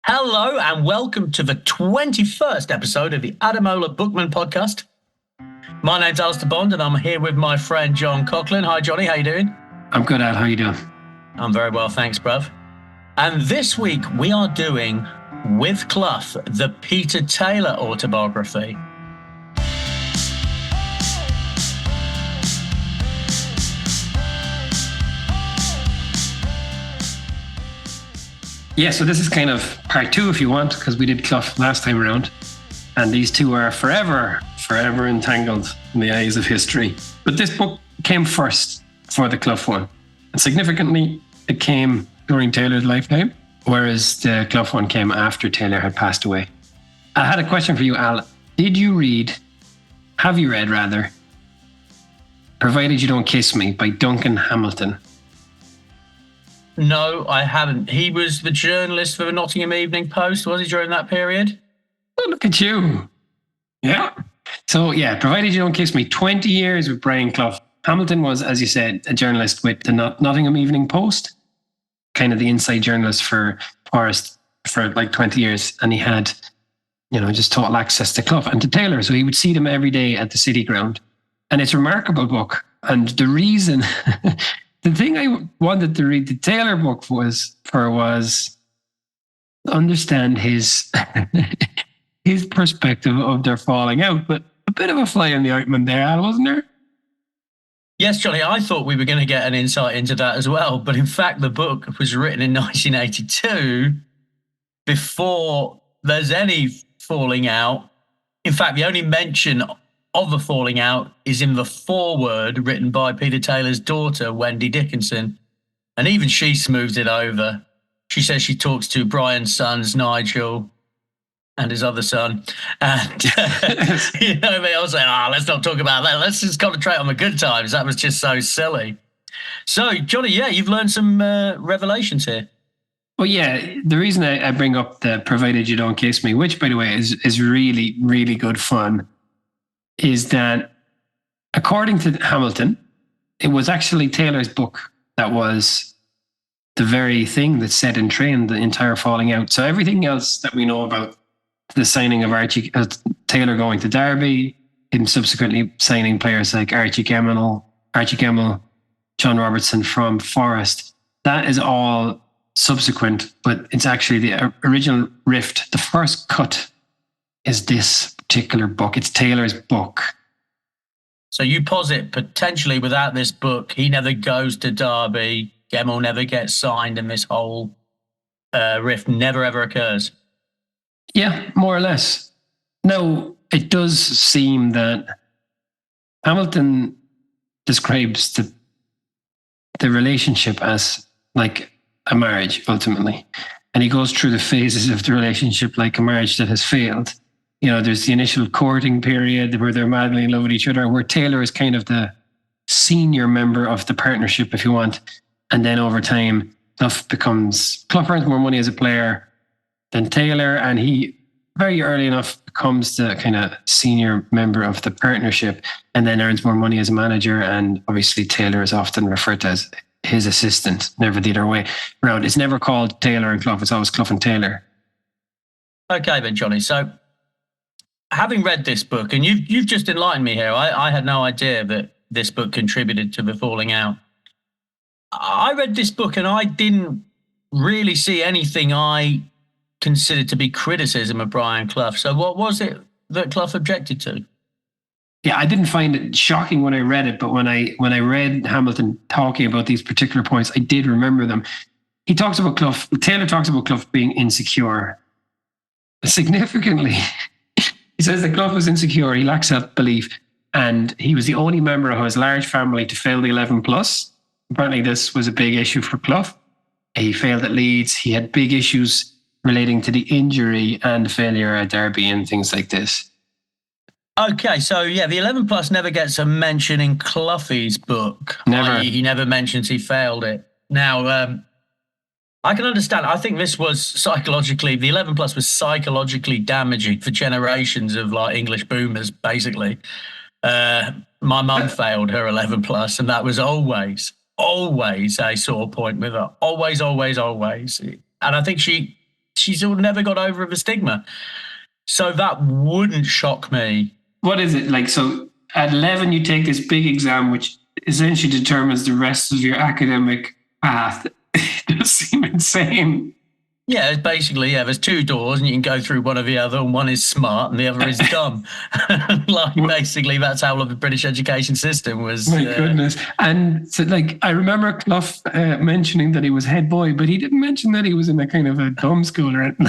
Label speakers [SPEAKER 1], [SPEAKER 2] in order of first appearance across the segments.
[SPEAKER 1] Hello and welcome to the 21st episode of the Adamola Bookman podcast. My name's Alistair Bond and I'm here with my friend John Coughlin. Hi Johnny, how you doing?
[SPEAKER 2] I'm good, Al. How you doing?
[SPEAKER 1] I'm very well, thanks, bruv. And this week we are doing With Clough, the Peter Taylor autobiography.
[SPEAKER 2] Yeah, so this is kind of part two, if you want, because we did Clough last time around. And these two are forever entangled in the eyes of history. But this book came first for the Clough one. And significantly, it came during Taylor's lifetime, whereas the Clough one came after Taylor had passed away. I had a question for you, Al. Have you read, Provided You Don't Kiss Me by Duncan Hamilton?
[SPEAKER 1] No, I haven't. He was the journalist for the Nottingham Evening Post, was he, during that period?
[SPEAKER 2] Oh, look at you. Yeah. So, yeah, Provided You Don't Kiss Me, 20 years with Brian Clough. Hamilton was, as you said, a journalist with the Nottingham Evening Post, kind of the inside journalist for Forest for like 20 years. And he had, just total access to Clough and to Taylor. So he would see them every day at the City Ground. And it's a remarkable book. And the reason... The thing I wanted to read the Taylor book was understand his his perspective of their falling out. But a bit of a fly in the ointment there, Al, wasn't there?
[SPEAKER 1] Yes, Johnny, I thought we were going to get an insight into that as well. But in fact, the book was written in 1982 before there's any falling out. In fact, the only mention of the falling out is in the foreword written by Peter Taylor's daughter, Wendy Dickinson. And even she smooths it over. She says she talks to Brian's sons, Nigel, and his other son. And, I was like, let's not talk about that. Let's just concentrate on the good times. That was just so silly. So, Johnny, you've learned some revelations here.
[SPEAKER 2] Well, yeah, the reason I bring up the Provided You Don't Kiss Me, which, by the way, is really, really good fun, is that according to Hamilton, it was actually Taylor's book that was the very thing that set in train the entire falling out. So everything else that we know about the signing of Taylor going to Derby, him subsequently signing players like Archie Gemmill, John Robertson from Forest, that is all subsequent, but it's actually the original rift. The first cut is this particular book. It's Taylor's book.
[SPEAKER 1] So you posit potentially without this book, he never goes to Derby, Gemmill never gets signed, and this whole rift never ever occurs.
[SPEAKER 2] Yeah, more or less. Now, it does seem that Hamilton describes the relationship as like a marriage, ultimately. And he goes through the phases of the relationship like a marriage that has failed. There's the initial courting period where they're madly in love with each other, where Taylor is kind of the senior member of the partnership, if you want. And then over time, Clough earns more money as a player than Taylor, and he very early enough becomes the kind of senior member of the partnership and then earns more money as a manager. And obviously Taylor is often referred to as his assistant, never the other way around. It's never called Taylor and Clough, it's always Clough and Taylor.
[SPEAKER 1] Okay then, Johnny. So having read this book, and you've just enlightened me here, I had no idea that this book contributed to the falling out. I read this book and I didn't really see anything I considered to be criticism of Brian Clough. So what was it that Clough objected to?
[SPEAKER 2] Yeah, I didn't find it shocking when I read it, but when I read Hamilton talking about these particular points, I did remember them. Taylor talks about Clough being insecure. Significantly, he says that Clough was insecure, he lacks self-belief, and he was the only member of his large family to fail the 11 plus. Apparently this was a big issue for Clough. He failed at Leeds. He had big issues relating to the injury and failure at Derby and things like this.
[SPEAKER 1] Okay, so the 11 plus never gets a mention in Clough's book.
[SPEAKER 2] Never.
[SPEAKER 1] He never mentions he failed it. Now, I can understand. I think this was the 11 plus was psychologically damaging for generations of English boomers, basically. My mum failed her 11 plus, and that was always a sore point with her. Always. And I think she she's never got over the stigma. So that wouldn't shock me.
[SPEAKER 2] What is it like? So at 11, you take this big exam, which essentially determines the rest of your academic path. It does seem insane.
[SPEAKER 1] Yeah, it's basically, there's two doors and you can go through one or the other, and one is smart and the other is dumb. Like, basically, that's how the British education system was.
[SPEAKER 2] My goodness. And so, like, I remember Clough mentioning that he was head boy, but he didn't mention that he was in a kind of a dumb school or anything.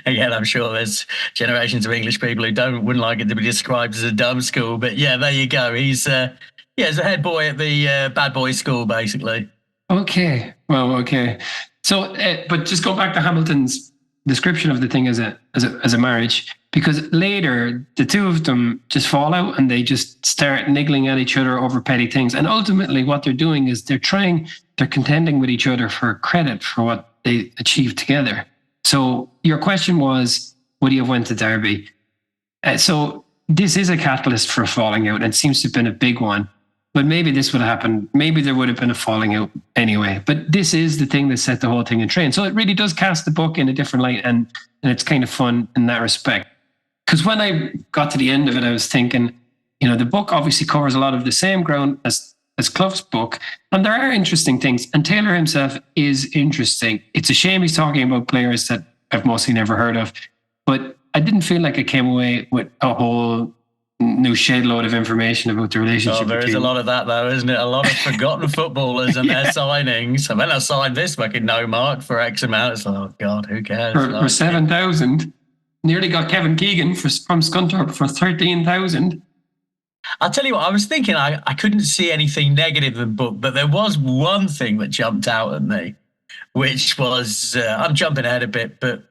[SPEAKER 1] Again, I'm sure there's generations of English people who wouldn't like it to be described as a dumb school, but yeah, there you go. He's he's a head boy at the bad boy school, basically.
[SPEAKER 2] Okay. Well, okay. So, but just go back to Hamilton's description of the thing as a marriage, because later the two of them just fall out and they just start niggling at each other over petty things. And ultimately, what they're doing is they're contending with each other for credit for what they achieved together. So your question was, would he have went to Derby? So this is a catalyst for a falling out, and seems to have been a big one. But maybe this would have happened. Maybe there would have been a falling out anyway. But this is the thing that set the whole thing in train. So it really does cast the book in a different light, and it's kind of fun in that respect. Because when I got to the end of it, I was thinking, the book obviously covers a lot of the same ground as Clough's book, and there are interesting things. And Taylor himself is interesting. It's a shame he's talking about players that I've mostly never heard of. But I didn't feel like I came away with a whole new shed load of information about the relationship.
[SPEAKER 1] Oh, there is a lot of that, though, isn't it? A lot of forgotten footballers and their signings. And then I signed this fucking no mark for X amount. It's like, oh God, who cares?
[SPEAKER 2] For 7,000. Nearly got Kevin Keegan from Scunthorpe for 13,000.
[SPEAKER 1] I'll tell you what, I was thinking I couldn't see anything negative in the book, but there was one thing that jumped out at me, which was, I'm jumping ahead a bit, but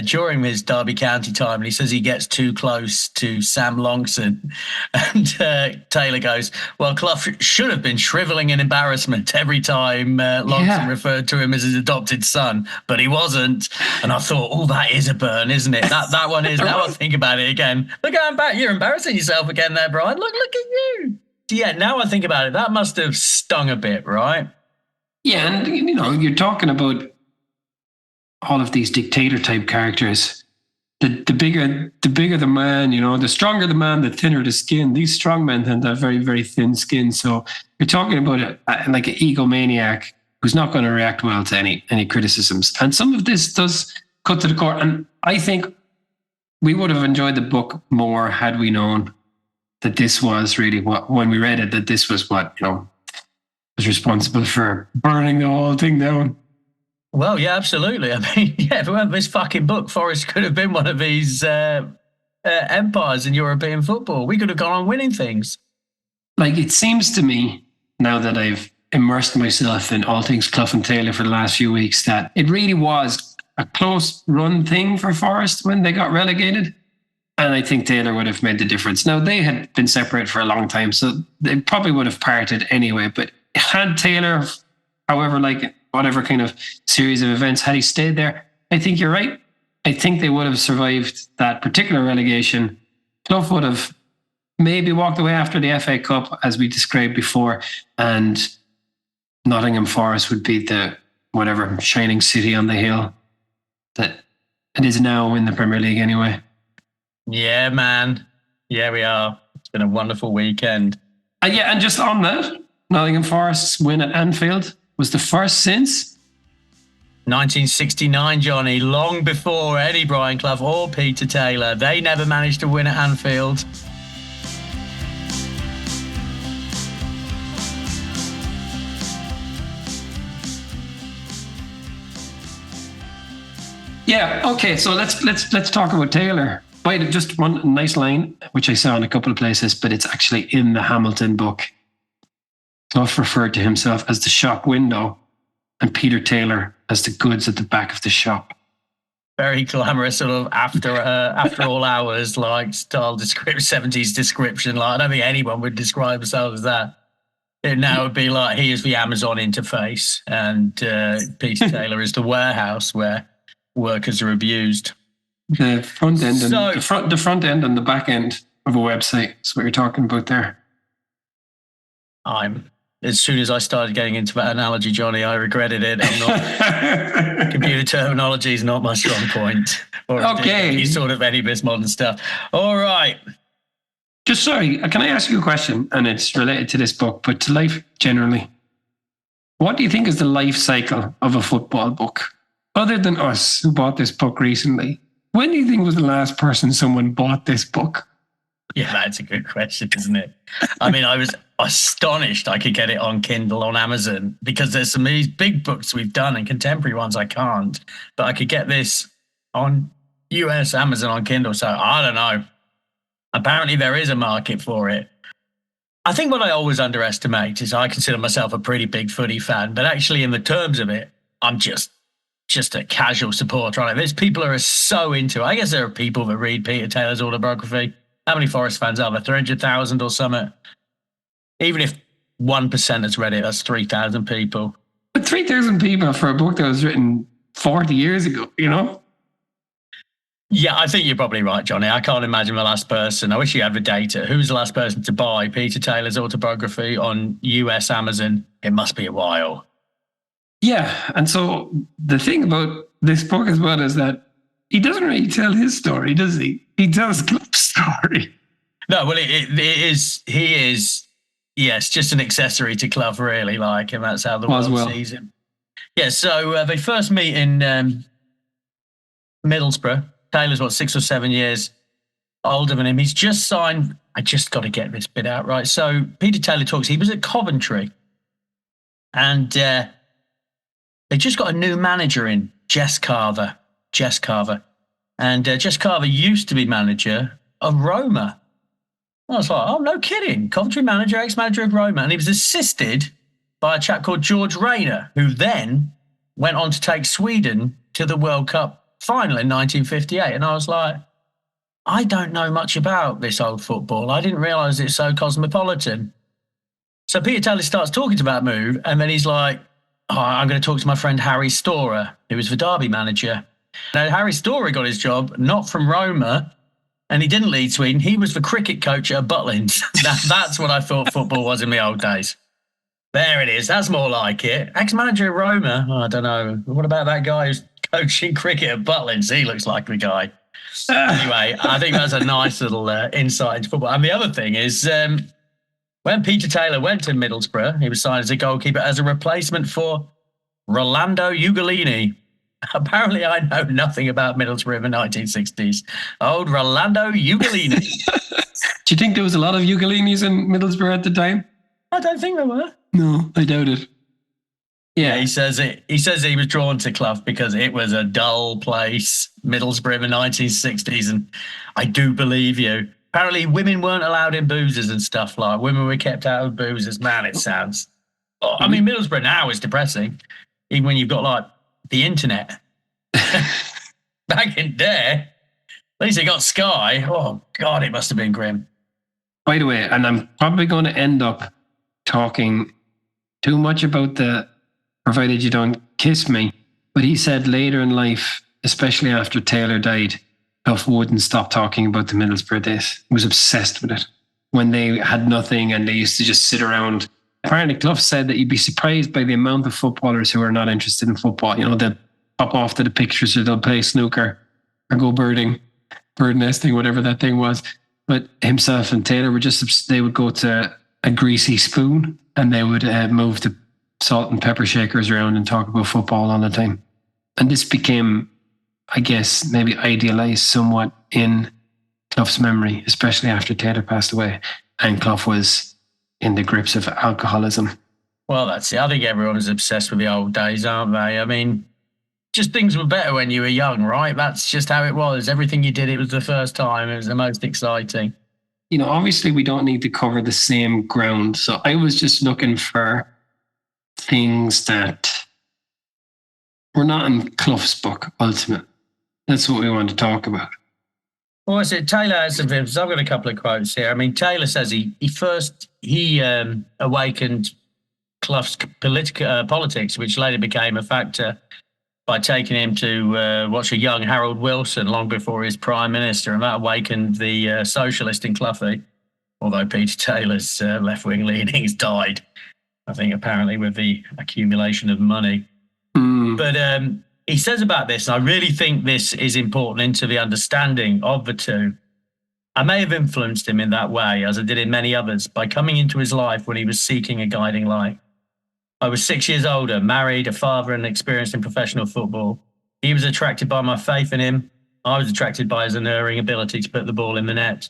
[SPEAKER 1] during his Derby County time, and he says he gets too close to Sam Longson, and Taylor goes, well, Clough should have been shriveling in embarrassment every time Longson referred to him as his adopted son, but he wasn't. And I thought, oh, that is a burn, isn't it? That one is. Now I think about it again. Look, going back, you're embarrassing yourself again there, Brian. Look at you. Yeah, now I think about it, that must have stung a bit, right?
[SPEAKER 2] Yeah, and you're talking about all of these dictator type characters. The bigger the man, the stronger the man, the thinner the skin. These strong men tend to have very, very thin skin. So you're talking about like an egomaniac who's not going to react well to any criticisms. And some of this does cut to the core. And I think we would have enjoyed the book more had we known that this was really when we read it, that this was what, was responsible for burning the whole thing down.
[SPEAKER 1] Well, yeah, absolutely. I mean, if it weren't this fucking book, Forest could have been one of these empires in European football. We could have gone on winning things.
[SPEAKER 2] Like, it seems to me, now that I've immersed myself in all things Clough and Taylor for the last few weeks, that it really was a close run thing for Forest when they got relegated. And I think Taylor would have made the difference. Now, they had been separated for a long time, so they probably would have parted anyway. But had Taylor, whatever kind of series of events, had he stayed there, I think you're right. I think they would have survived that particular relegation. Clough would have maybe walked away after the FA Cup, as we described before, and Nottingham Forest would be the whatever shining city on the hill that it is now in the Premier League anyway.
[SPEAKER 1] Yeah, man. Yeah, we are. It's been a wonderful weekend.
[SPEAKER 2] And just on that, Nottingham Forest's win at Anfield was the first since
[SPEAKER 1] 1969, Johnny, long before any Brian Clough or Peter Taylor. They never managed to win at Anfield.
[SPEAKER 2] Yeah, okay, so let's talk about Taylor. Just one nice line, which I saw in a couple of places, but it's actually in the Hamilton book. Clough referred to himself as the shop window and Peter Taylor as the goods at the back of the shop.
[SPEAKER 1] Very glamorous, sort of after all hours, like style 70s description. Like, I don't think anyone would describe themselves as that. It now would be like, he is the Amazon interface, and Peter Taylor is the warehouse where workers are abused.
[SPEAKER 2] The front end and the front end and the back end of a website is what you're talking about there.
[SPEAKER 1] as soon as I started getting into that analogy, Johnny, I regretted it. I'm not, computer terminology is not my strong point. Or
[SPEAKER 2] Okay.
[SPEAKER 1] any sort of any of this modern stuff. All right.
[SPEAKER 2] Just sorry, can I ask you a question? And it's related to this book, but to life generally. What do you think is the life cycle of a football book? Other than us who bought this book recently, when do you think was the last person someone bought this book?
[SPEAKER 1] Yeah, that's a good question, isn't it? I mean, I was astonished I could get it on Kindle on Amazon, because there's some of these big books we've done and contemporary ones I can't, but I could get this on US Amazon on Kindle. So I don't know. Apparently there is a market for it. I think what I always underestimate is I consider myself a pretty big footy fan, but actually in the terms of it, I'm just a casual supporter on it. There's people who are so into it. I guess there are people that read Peter Taylor's autobiography. How many Forest fans are there? 300,000 or something? Even if 1% has read it, that's 3,000 people.
[SPEAKER 2] But 3,000 people for a book that was written 40 years ago, you know?
[SPEAKER 1] Yeah, I think you're probably right, Johnny. I can't imagine the last person. I wish you had the data. Who was the last person to buy Peter Taylor's autobiography on US Amazon? It must be a while.
[SPEAKER 2] Yeah. And so the thing about this book as well is that he doesn't really tell his story, does he? He tells Clough's story.
[SPEAKER 1] No, well, he is, yes, just an accessory to Clough, really, like, and that's how the world sees him. Yeah, so they first meet in Middlesbrough. Taylor's, 6 or 7 years older than him. He's just signed. I just got to get this bit out right. So Peter Taylor talks. He was at Coventry, and they just got a new manager in, Jess Carver. And Jess Carver used to be manager of Roma. I was like, oh, no kidding. Coventry manager, ex-manager of Roma. And he was assisted by a chap called George Rayner, who then went on to take Sweden to the World Cup final in 1958. And I was like, I don't know much about this old football. I didn't realise it's so cosmopolitan. So Peter Taylor starts talking to that move, and then he's like, oh, I'm going to talk to my friend Harry Storer, who was the Derby manager. Now, Harry Storer got his job not from Roma, and he didn't lead Sweden. He was the cricket coach at Butlins. That's what I thought football was in the old days. There it is. That's more like it. Ex-manager at Roma. Oh, I don't know. What about that guy who's coaching cricket at Butlins? He looks like the guy. Anyway, I think that's a nice little insight into football. And the other thing is, when Peter Taylor went to Middlesbrough, he was signed as a goalkeeper as a replacement for Rolando Ugolini. Apparently, I know nothing about Middlesbrough in the 1960s. Old Rolando Ugolini.
[SPEAKER 2] Do you think there was a lot of Ugolinis in Middlesbrough at the time?
[SPEAKER 1] I don't think there were.
[SPEAKER 2] No, I doubt it. Yeah,
[SPEAKER 1] he says it. He says he was drawn to Clough because it was a dull place, Middlesbrough in the 1960s, and I do believe you. Apparently, women weren't allowed in boozers and stuff. Like, women were kept out of boozers. Man, it sounds. Oh, I mean, Middlesbrough now is depressing, even when you've got like the internet. Back in there, at least they got Sky. Oh God, it must have been grim.
[SPEAKER 2] By the way, and I'm probably going to end up talking too much about the provided you don't kiss me. But he said later in life, especially after Taylor died, Clough wouldn't stop talking about the Middlesbrough days. He was obsessed with it. When they had nothing and they used to just sit around. Apparently, Clough said that you'd be surprised by the amount of footballers who are not interested in football. You know, they'll pop off to the pictures or they'll play snooker or go bird nesting, whatever that thing was. But himself and Taylor were they would go to a greasy spoon and they would move the salt and pepper shakers around and talk about football all the time. And this became, I guess, maybe idealized somewhat in Clough's memory, especially after Taylor passed away and Clough was in the grips of alcoholism.
[SPEAKER 1] Well, that's it. I think everyone is obsessed with the old days, aren't they? I mean, just things were better when you were young, right? That's just how it was. Everything you did, it was the first time. It was the most exciting.
[SPEAKER 2] You know, obviously we don't need to cover the same ground. So I was just looking for things that were not in Clough's book, ultimately. That's what we want to talk about.
[SPEAKER 1] Well, is it Taylor has some films? I've got a couple of quotes here. I mean, Taylor says he awakened Clough's politics, which later became a factor by taking him to watch a young Harold Wilson long before he was Prime Minister, and that awakened the socialist in Clough, although Peter Taylor's left-wing leanings died I think apparently with the accumulation of money. But he says about this, and I really think this is important into the understanding of the two. I may have influenced him in that way, as I did in many others, by coming into his life when he was seeking a guiding light. I was 6 years older, married, a father, and experienced in professional football. He was attracted by my faith in him. I was attracted by his unerring ability to put the ball in the net.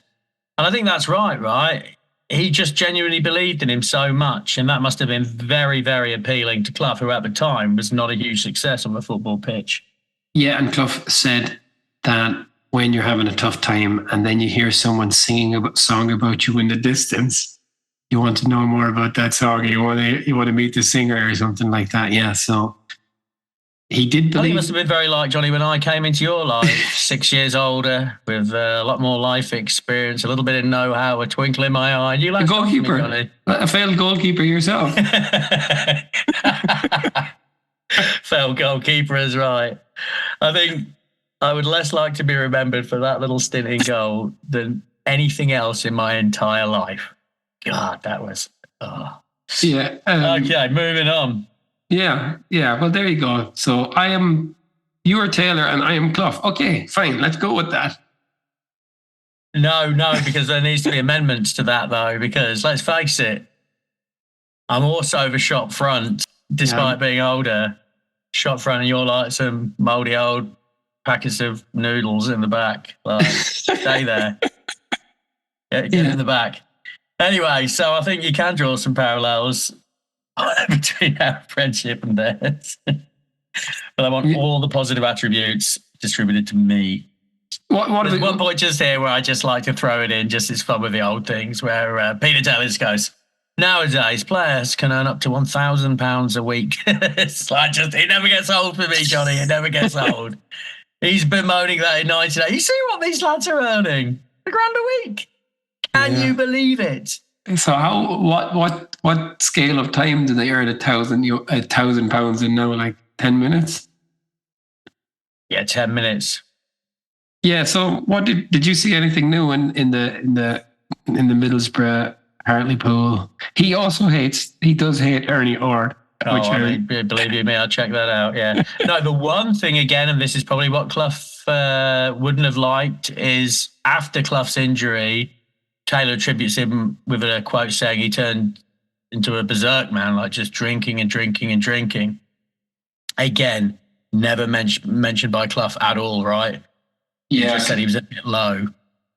[SPEAKER 1] And I think that's right? He just genuinely believed in him so much, and that must have been very, very appealing to Clough, who at the time was not a huge success on the football pitch.
[SPEAKER 2] Yeah, and Clough said that when you're having a tough time and then you hear someone singing a song about you in the distance, you want to know more about that song. You want to meet the singer or something like that. Yeah, so he did believe.
[SPEAKER 1] I think it must have been very like, Johnny, when I came into your life, 6 years older, with a lot more life experience, a little bit of know-how, a twinkle in my eye. You like
[SPEAKER 2] a goalkeeper,
[SPEAKER 1] Johnny?
[SPEAKER 2] A failed goalkeeper yourself.
[SPEAKER 1] Failed goalkeeper is right. I think I would less like to be remembered for that little stint in goal than anything else in my entire life. God, that was... Oh.
[SPEAKER 2] Yeah.
[SPEAKER 1] Okay, moving on.
[SPEAKER 2] Yeah. Well, there you go. So you are Taylor and I am Clough. Okay, fine. Let's go with that.
[SPEAKER 1] No, because there needs to be amendments to that, though, because let's face it, I'm also the shop front, despite being older. Shop front, and you're like some mouldy old packets of noodles in the back. Like, stay there. Get in the back. Anyway, so I think you can draw some parallels between our friendship and theirs. But I want all the positive attributes distributed to me. There's one point just here where I just like to throw it in, just as fun with the old things, where Peter Taylor goes, nowadays players can earn up to £1,000 a week. It's like it never gets old for me, Johnny. It never gets old. He's bemoaning that in 1980. You see what these lads are earning? £1,000 a week. Can you believe it?
[SPEAKER 2] So what scale of time do they earn £1,000 in now? Like 10 minutes?
[SPEAKER 1] Yeah, 10 minutes. Yeah.
[SPEAKER 2] So what did you see anything new in the Middlesbrough Hartlepool? He does hate Ernie Ord.
[SPEAKER 1] Believe me, I'll check that out. Yeah. No, the one thing again, and this is probably what Clough wouldn't have liked, is after Clough's injury, Taylor attributes him with a quote saying he turned into a berserk man, like just drinking and drinking and drinking. Again, never mentioned by Clough at all, right?
[SPEAKER 2] Yeah.
[SPEAKER 1] He just said he was a bit low.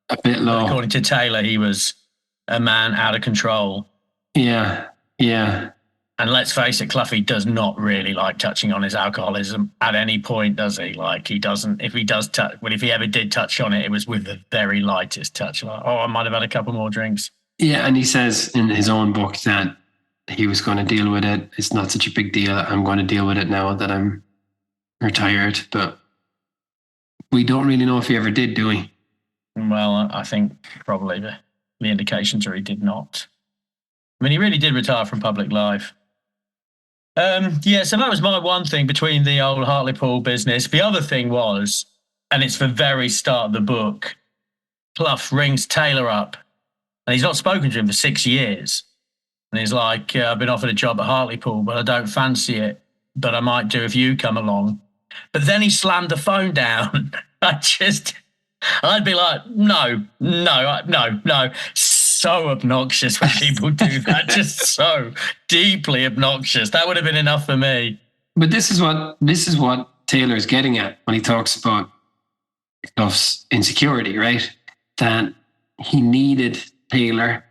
[SPEAKER 2] But
[SPEAKER 1] according to Taylor, he was a man out of control.
[SPEAKER 2] Yeah.
[SPEAKER 1] And let's face it, Cloughy does not really like touching on his alcoholism at any point, does he? Like, he doesn't. If he does if he ever did touch on it, it was with the very lightest touch. Like, I might have had a couple more drinks.
[SPEAKER 2] Yeah, and he says in his own book that he was going to deal with it. It's not such a big deal. I'm going to deal with it now that I'm retired. But we don't really know if he ever did, do we?
[SPEAKER 1] Well, I think probably the indications are he did not. I mean, he really did retire from public life. So that was my one thing between the old Hartlepool business. The other thing was, and it's the very start of the book, Clough rings Taylor up, and he's not spoken to him for 6 years. And he's like, I've been offered a job at Hartlepool, but I don't fancy it, but I might do if you come along. But then he slammed the phone down. I'd be like, no. So obnoxious when people do that, just so deeply obnoxious. That would have been enough for me.
[SPEAKER 2] But this is what Taylor's getting at when he talks about Clough's insecurity, right? That he needed Taylor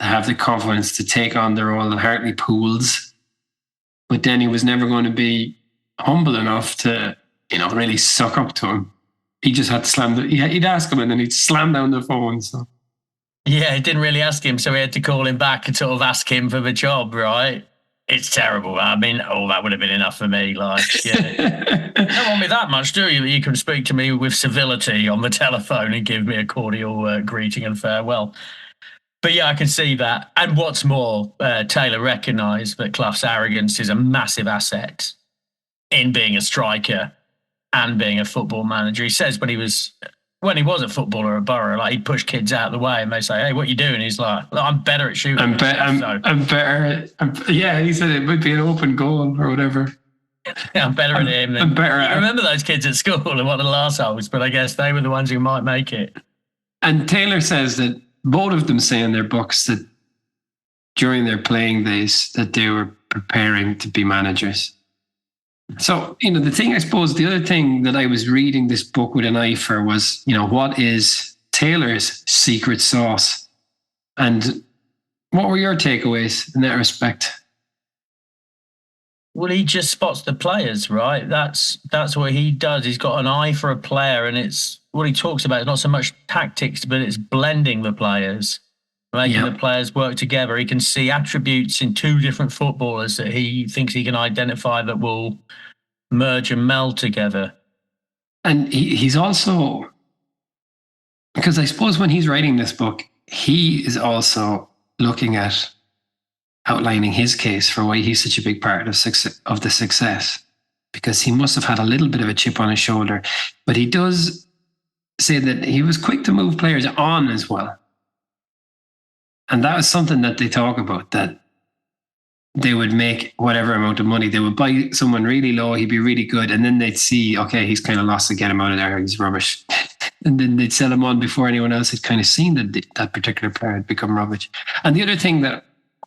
[SPEAKER 2] to have the confidence to take on the role of Hartlepool's, but then he was never going to be humble enough to, really suck up to him. He just had to he'd ask him and then he'd slam down the phone. So. Yeah,
[SPEAKER 1] he didn't really ask him, so he had to call him back and sort of ask him for the job, right? It's terrible. I mean, that would have been enough for me. Like, yeah. You don't want me that much, do you? That you can speak to me with civility on the telephone and give me a cordial greeting and farewell. But yeah, I can see that. And what's more, Taylor recognised that Clough's arrogance is a massive asset in being a striker and being a football manager. He says when he was when he was a footballer at Borough, like he'd push kids out of the way and they say, "Hey, what you doing?" He's like, "Look, I'm better at shooting."
[SPEAKER 2] I'm better. Yeah, he said it would be an open goal or whatever.
[SPEAKER 1] I'm better at him.
[SPEAKER 2] I'm better at.
[SPEAKER 1] You remember those kids at school and what the arseholes, but I guess they were the ones who might make it.
[SPEAKER 2] And Taylor says that both of them say in their books that during their playing days that they were preparing to be managers. So, the other thing that I was reading this book with an eye for was, what is Taylor's secret sauce? And what were your takeaways in that respect?
[SPEAKER 1] Well, he just spots the players, right? That's what he does. He's got an eye for a player, and it's what he talks about. It's not so much tactics, but it's blending the players, making the players work together. He can see attributes in two different footballers that he thinks he can identify that will merge and meld together.
[SPEAKER 2] And he's also, because I suppose when he's writing this book, he is also looking at outlining his case for why he's such a big part of the success, because he must have had a little bit of a chip on his shoulder. But he does say that he was quick to move players on as well. And that was something that they talk about, that they would make whatever amount of money. They would buy someone really low, he'd be really good, and then they'd see, okay, he's kind of lost, to get him out of there, he's rubbish. And then they'd sell him on before anyone else had kind of seen that particular player had become rubbish. And the other thing that...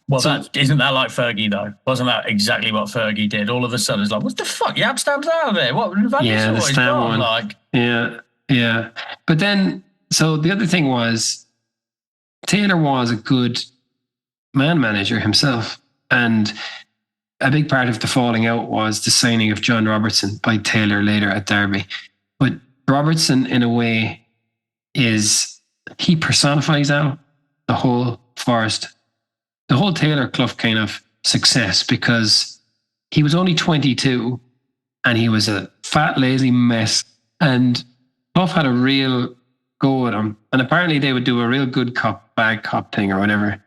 [SPEAKER 1] Well, isn't that like Fergie, though? Wasn't that exactly what Fergie did? All of a sudden, it's like, what the fuck? Your Amsterdam's out of there. What?
[SPEAKER 2] Yeah, the Stam one.
[SPEAKER 1] Like.
[SPEAKER 2] Yeah. But then, so the other thing was, Taylor was a good man manager himself. And a big part of the falling out was the signing of John Robertson by Taylor later at Derby. But Robertson, in a way, he personifies out the whole Forest, the whole Taylor Clough kind of success, because he was only 22 and he was a fat, lazy mess. And Clough had a real go at him. And apparently they would do a real good cop, bad cop thing or whatever.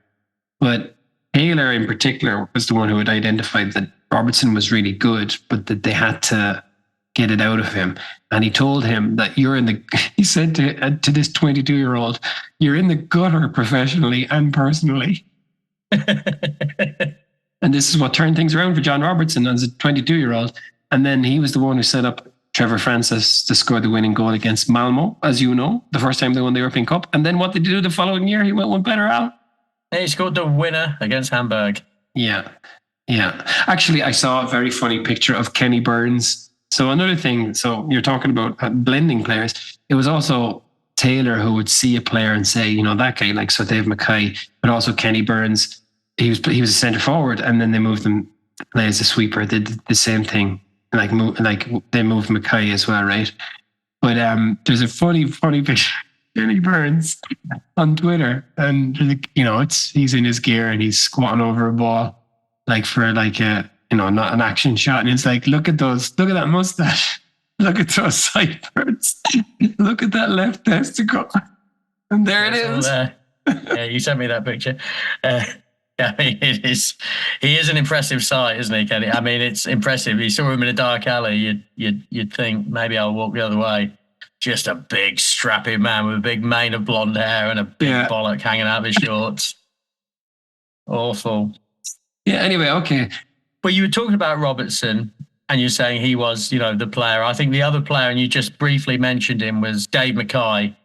[SPEAKER 2] But Taylor in particular was the one who had identified that Robertson was really good, but that they had to get it out of him. And he told him that he said to this 22-year-old, you're in the gutter professionally and personally. And this is what turned things around for John Robertson as a 22-year-old. And then he was the one who set up Trevor Francis to score the winning goal against Malmo, as you know, the first time they won the European Cup. And then what did he do the following year? He went one better out.
[SPEAKER 1] He scored the winner against Hamburg.
[SPEAKER 2] Yeah. Actually, I saw a very funny picture of Kenny Burns. So another thing, so you're talking about blending players. It was also Taylor who would see a player and say, that guy, like, so Dave Mackay, but also Kenny Burns. He was a centre forward, and then they moved him to play as a sweeper. They did the same thing, like they moved Mackay as well, right? But there's a funny picture. Kenny Burns on Twitter, and he's in his gear and he's squatting over a ball, like for like a not an action shot, and it's like, look at that mustache, look at those sideburns, look at that left testicle, and there it is.
[SPEAKER 1] Yeah, you sent me that picture. I mean, he is an impressive sight, isn't he, Kenny? I mean, it's impressive. You saw him in a dark alley, you'd think maybe I'll walk the other way. Just a big, strappy man with a big mane of blonde hair and a big bollock hanging out of his shorts. Awful.
[SPEAKER 2] Yeah, anyway, okay.
[SPEAKER 1] But you were talking about Robertson, and you're saying he was, the player. I think the other player, and you just briefly mentioned him, was Dave Mackay,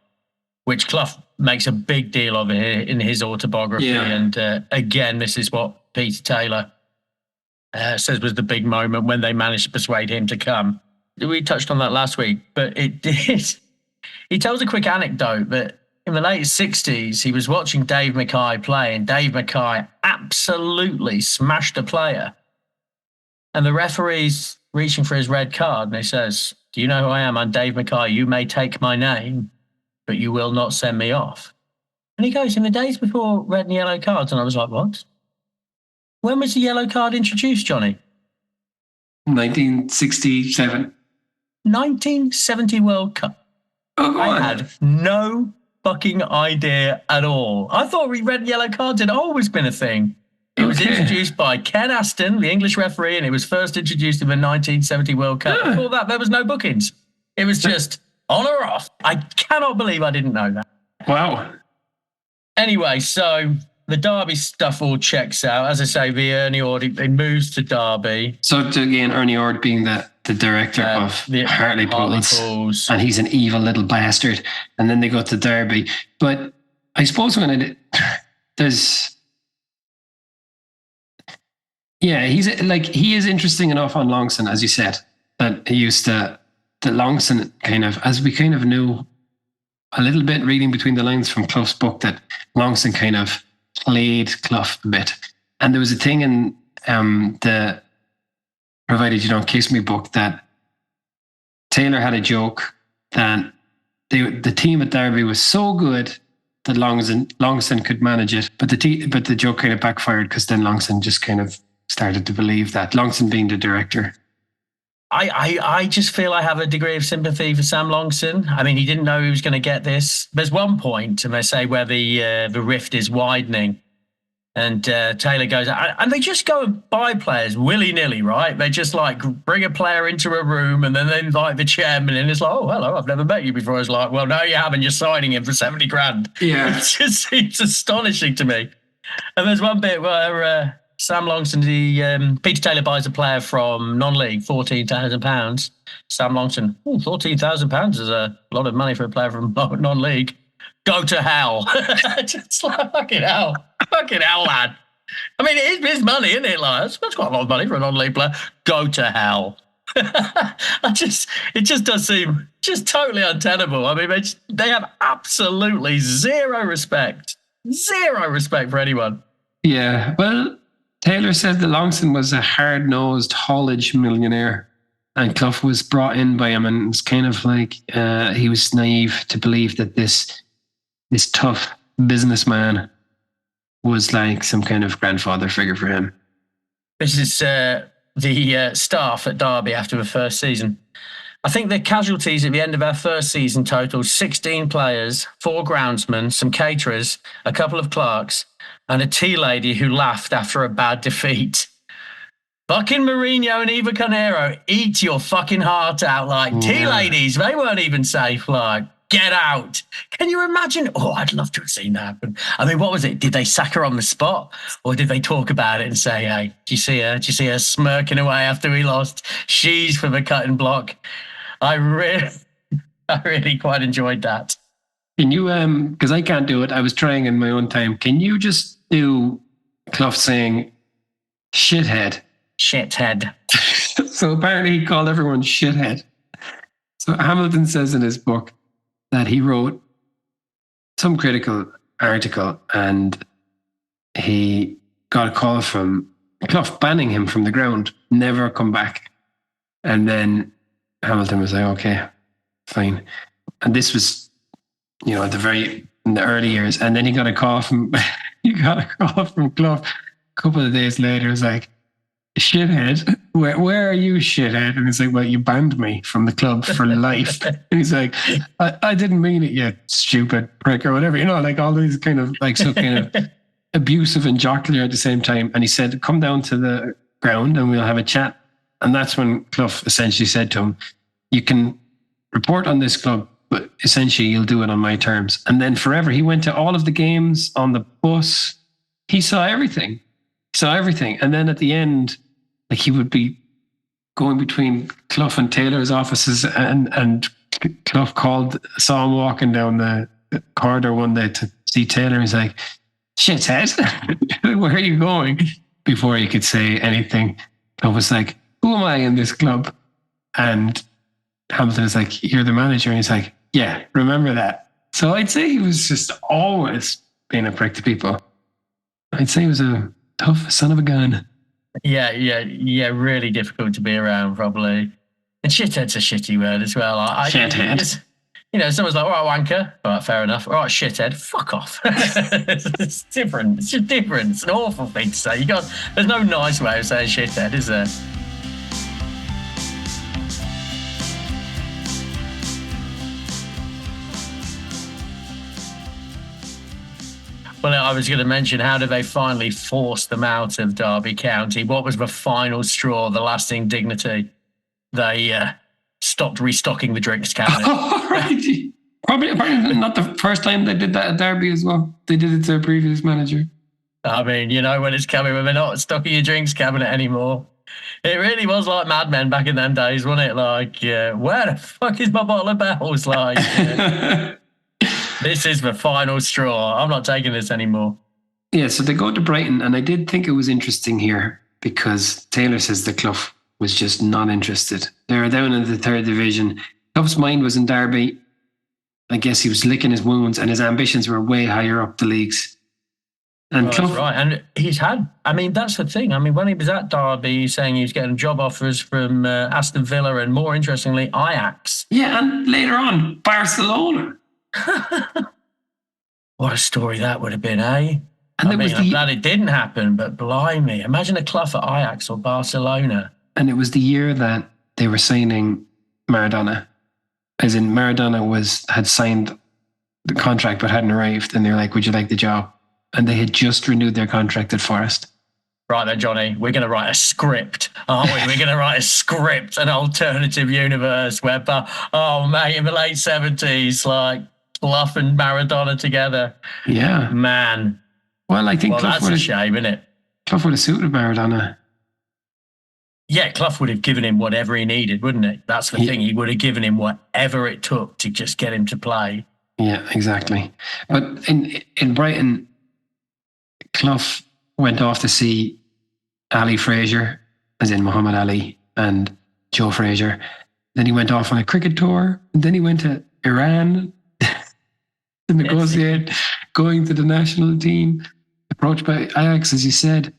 [SPEAKER 1] which Clough makes a big deal of it in his autobiography. Yeah. And again, this is what Peter Taylor says was the big moment when they managed to persuade him to come. We touched on that last week, but it did. He tells a quick anecdote that in the late 60s, he was watching Dave Mackay play, and Dave Mackay absolutely smashed a player. And the referee's reaching for his red card, and he says, "Do you know who I am? I'm Dave Mackay. You may take my name, but you will not send me off." And he goes, in the days before red and yellow cards, and I was like, what? When was the yellow card introduced, Johnny?
[SPEAKER 2] 1967.
[SPEAKER 1] 1970 World Cup.
[SPEAKER 2] Oh,
[SPEAKER 1] I had no fucking idea at all. I thought red and yellow cards had always been a thing. It was introduced by Ken Aston, the English referee, and it was first introduced in the 1970 World Cup. Before that, there was no bookings. It was just On or off? I cannot believe I didn't know that.
[SPEAKER 2] Wow.
[SPEAKER 1] Anyway, so the Derby stuff all checks out. As I say, the Ernie Ord, he moves to Derby.
[SPEAKER 2] So again, Ernie Ord being the director of
[SPEAKER 1] the
[SPEAKER 2] Hartlepool, and he's an evil little bastard. And then they go to Derby. But I suppose there's... Yeah, he is interesting enough on Longson, as you said, that he used to... That Longson kind of, as we kind of knew a little bit reading between the lines from Clough's book, that Longson kind of played Clough a bit. And there was a thing in the Provided You Don't Kiss Me book that Taylor had a joke that the team at Derby was so good that Longson could manage it, but the joke kind of backfired because then Longson just kind of started to believe that, Longson being the director.
[SPEAKER 1] I just feel I have a degree of sympathy for Sam Longson. I mean, he didn't know he was going to get this. There's one point, and they say, where the rift is widening, and Taylor goes, and they just go and buy players willy-nilly, right? They just like bring a player into a room, and then they invite the chairman in. It's like, oh, hello, I've never met you before. It's like, well, no, you haven't. You're signing him for 70 grand.
[SPEAKER 2] Yeah.
[SPEAKER 1] It just seems astonishing to me. And there's one bit where... Sam Longson, Peter Taylor buys a player from non-league, £14,000. Sam Longson, £14,000 is a lot of money for a player from non-league. Go to hell. Just like, fucking hell, lad. I mean, it is his money, isn't it? Like, that's quite a lot of money for a non-league player. Go to hell. It just does seem just totally untenable. I mean, they have absolutely zero respect for anyone.
[SPEAKER 2] Yeah, well, Taylor said that Longson was a hard-nosed haulage millionaire, and Clough was brought in by him, and it's kind of like he was naive to believe that this tough businessman was like some kind of grandfather figure for him.
[SPEAKER 1] This is the staff at Derby after the first season. I think the casualties at the end of our first season totaled 16 players, 4 groundsmen, some caterers, a couple of clerks, and a tea lady who laughed after a bad defeat. Fucking Mourinho and Eva Carneiro, eat your fucking heart out. Like, tea ladies, they weren't even safe. Like, get out. Can you imagine? Oh, I'd love to have seen that happen. I mean, what was it? Did they sack her on the spot? Or did they talk about it and say, hey, do you see her smirking away after we lost? She's for the cutting block. I really quite enjoyed that.
[SPEAKER 2] Can you, because I can't do it, I was trying in my own time. Can you just do Clough saying shithead?
[SPEAKER 1] Shithead.
[SPEAKER 2] So apparently he called everyone shithead. So Hamilton says in his book that he wrote some critical article and he got a call from Clough banning him from the ground, never come back. And then Hamilton was like, okay, fine. And this was, in the early years. And then he got a call from Clough a couple of days later. It was like, shithead, where are you, shithead? And he's like, well, you banned me from the club for life. And he's like, I didn't mean it, you stupid prick, or whatever. Like all these kind of like so kind of abusive and jocular at the same time. And he said, come down to the ground and we'll have a chat. And that's when Clough essentially said to him, you can report on this club, but essentially you'll do it on my terms. And then forever, he went to all of the games on the bus. He saw everything. And then at the end, like he would be going between Clough and Taylor's offices, and Clough saw him walking down the corridor one day to see Taylor. He's like, shithead, where are you going? Before he could say anything, Clough was like, who am I in this club? And Hamilton is like, you're the manager. And he's like, yeah, remember that. So I'd say he was just always being a prick to people. I'd say he was a tough son of a gun.
[SPEAKER 1] Yeah, really difficult to be around, probably. And shithead's a shitty word as well.
[SPEAKER 2] Shithead.
[SPEAKER 1] Someone's like, all right, wanker. All right, fair enough. All right, shithead. Fuck off. It's different. It's just different. It's an awful thing to say. There's no nice way of saying shithead, is there? Well, I was going to mention, how did they finally force them out of Derby County? What was the final straw, the lasting dignity? They stopped restocking the drinks cabinet.
[SPEAKER 2] Right. Probably apparently not the first time they did that at Derby as well. They did it to a previous manager.
[SPEAKER 1] I mean, you know when it's coming when they're not stocking your drinks cabinet anymore. It really was like Mad Men back in them days, wasn't it? Like, yeah, where the fuck is my bottle of Bells? Like, yeah. This is the final straw. I'm not taking this anymore.
[SPEAKER 2] Yeah, so they go to Brighton, and I did think it was interesting here because Taylor says the Clough was just not interested. They were down in the third division. Clough's mind was in Derby. I guess he was licking his wounds, and his ambitions were way higher up the leagues. And
[SPEAKER 1] Clough, that's right. And he's had, I mean, that's the thing. I mean, when he was at Derby, he's saying he was getting job offers from Aston Villa and, more interestingly, Ajax.
[SPEAKER 2] Yeah, and later on, Barcelona.
[SPEAKER 1] What a story that would have been, eh?
[SPEAKER 2] And
[SPEAKER 1] I mean, I'm glad it didn't happen, but blimey, imagine a Clough at Ajax or Barcelona.
[SPEAKER 2] And it was the year that they were signing Maradona. As in, Maradona had signed the contract but hadn't arrived, and they were like, would you like the job? And they had just renewed their contract at Forest.
[SPEAKER 1] Right then, Johnny, we're going to write a script, aren't we? We're going to write a script, an alternative universe where, oh, mate, in the late 70s, like Clough and Maradona together.
[SPEAKER 2] Yeah.
[SPEAKER 1] Man.
[SPEAKER 2] Well, I think
[SPEAKER 1] that's a shame, isn't it?
[SPEAKER 2] Clough would have suited Maradona.
[SPEAKER 1] Yeah, Clough would have given him whatever he needed, wouldn't it? That's the thing. He would have given him whatever it took to just get him to play.
[SPEAKER 2] Yeah, exactly. But in Brighton, Clough went off to see Ali Fraser, as in Muhammad Ali, and Joe Fraser. Then he went off on a cricket tour. And then he went to Iran to negotiate going to the national team, approached by Ajax, as you said.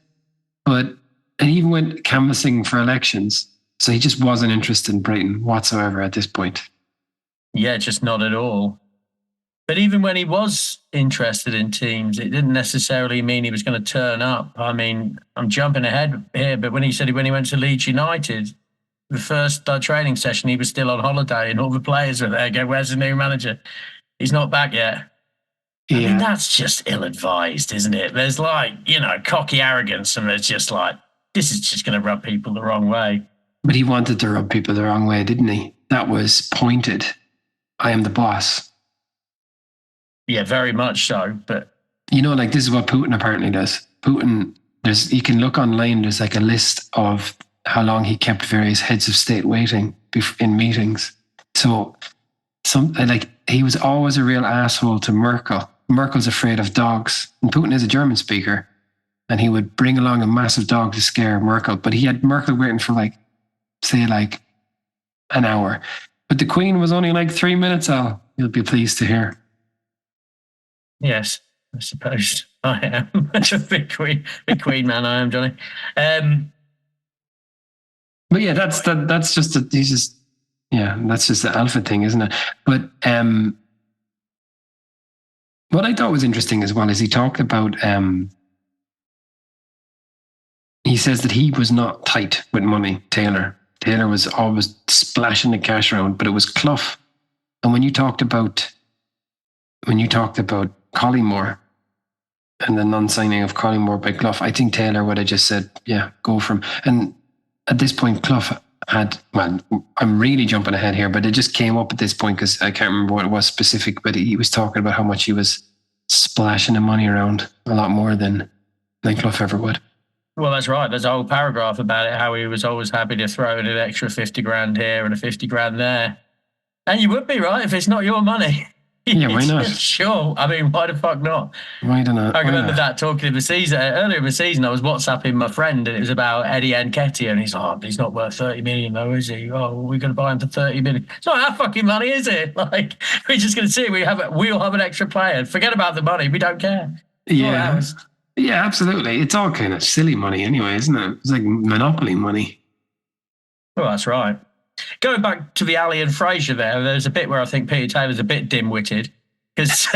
[SPEAKER 2] And he even went canvassing for elections. So he just wasn't interested in Brighton whatsoever at this point.
[SPEAKER 1] Yeah, just not at all. But even when he was interested in teams, it didn't necessarily mean he was going to turn up. I mean, I'm jumping ahead here, but when he went to Leeds United, the first training session, he was still on holiday and all the players were there going, where's the new manager? He's not back yet. Yeah. I mean, that's just ill-advised, isn't it? There's cocky arrogance, and there's just this is just going to rub people the wrong way.
[SPEAKER 2] But he wanted to rub people the wrong way, didn't he? That was pointed. I am the boss.
[SPEAKER 1] Yeah, very much so. But
[SPEAKER 2] this is what Putin apparently does. Putin, you can look online. There's a list of how long he kept various heads of state waiting in meetings. So, he was always a real asshole to Merkel. Merkel's afraid of dogs, and Putin is a German speaker, and he would bring along a massive dog to scare Merkel. But he had Merkel waiting for an hour. But the Queen was only 3 minutes. You'll be pleased to hear.
[SPEAKER 1] Yes, I suppose I am. a big Queen man. I am, Johnny.
[SPEAKER 2] But yeah, that's just that's just the alpha thing, isn't it? But what I thought was interesting as well is he talked about. He says that he was not tight with money. Taylor was always splashing the cash around, but it was Clough. And when you talked about Collymore and the non-signing of Collymore by Clough, I think Taylor would have just said, yeah, go for him. And at this point, Clough had, I'm really jumping ahead here, but it just came up at this point because I can't remember what it was specific, but he was talking about how much he was splashing the money around a lot more than Clough ever would.
[SPEAKER 1] Well, that's right. There's a whole paragraph about it, how he was always happy to throw in an extra 50 grand here and a 50 grand there. And you would be, right, if it's not your money.
[SPEAKER 2] Yeah, why not?
[SPEAKER 1] Sure. I mean, why the fuck not?
[SPEAKER 2] Why not?
[SPEAKER 1] I remember that talking in the season. Earlier in the season, I was WhatsApping my friend, and it was about Eddie Nketiah, and he's like, oh, he's not worth 30 million, though, is he? Oh, we're going to buy him for 30 million. It's not our fucking money, is it? We're just going to see. We'll have an extra player. Forget about the money. We don't care.
[SPEAKER 2] Yeah. Yeah, absolutely. It's all kind of silly money anyway, isn't it? It's like monopoly money.
[SPEAKER 1] Well, that's right. Going back to the Ali and Fraser there's a bit where I think Peter Taylor's a bit dim-witted because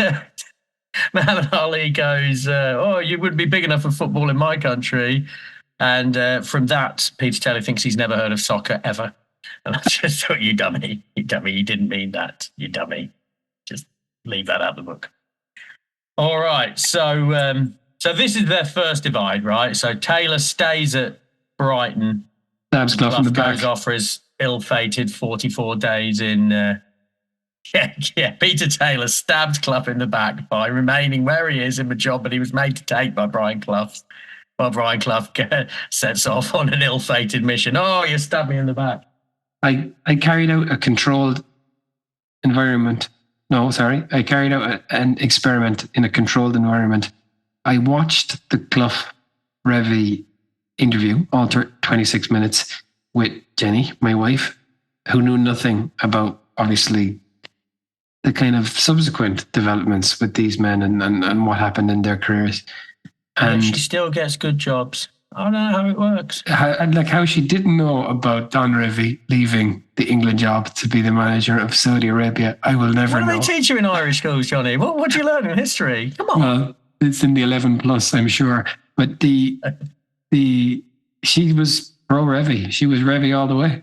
[SPEAKER 1] Muhammad Ali goes, oh, you wouldn't be big enough for football in my country. And from that, Peter Taylor thinks he's never heard of soccer ever. And I just thought, you dummy, you didn't mean that, you dummy. Just leave that out of the book. All right, so this is their first divide, right? So Taylor stays at Brighton.
[SPEAKER 2] Stabs Clough in the back.
[SPEAKER 1] Goes off for his ill-fated 44 days in. Peter Taylor stabbed Clough in the back by remaining where he is in the job that he was made to take by Brian Clough. While Brian Clough sets off on an ill-fated mission. Oh, you stabbed me in the back.
[SPEAKER 2] I carried out a controlled environment. No, sorry. I carried out an experiment in a controlled environment. I watched the Clough Revy interview, all 26 minutes, with Jenny, my wife, who knew nothing about, obviously, the kind of subsequent developments with these men and what happened in their careers. And
[SPEAKER 1] she still gets good jobs. I don't know how it works.
[SPEAKER 2] How she didn't know about Don Revy leaving the England job to be the manager of Saudi Arabia, I will never know.
[SPEAKER 1] What do they teach you in Irish schools, Johnny? What do you learn in history? Come on.
[SPEAKER 2] Well, it's in the 11 plus, I'm sure. But she was pro Revy. She was Revy all the way.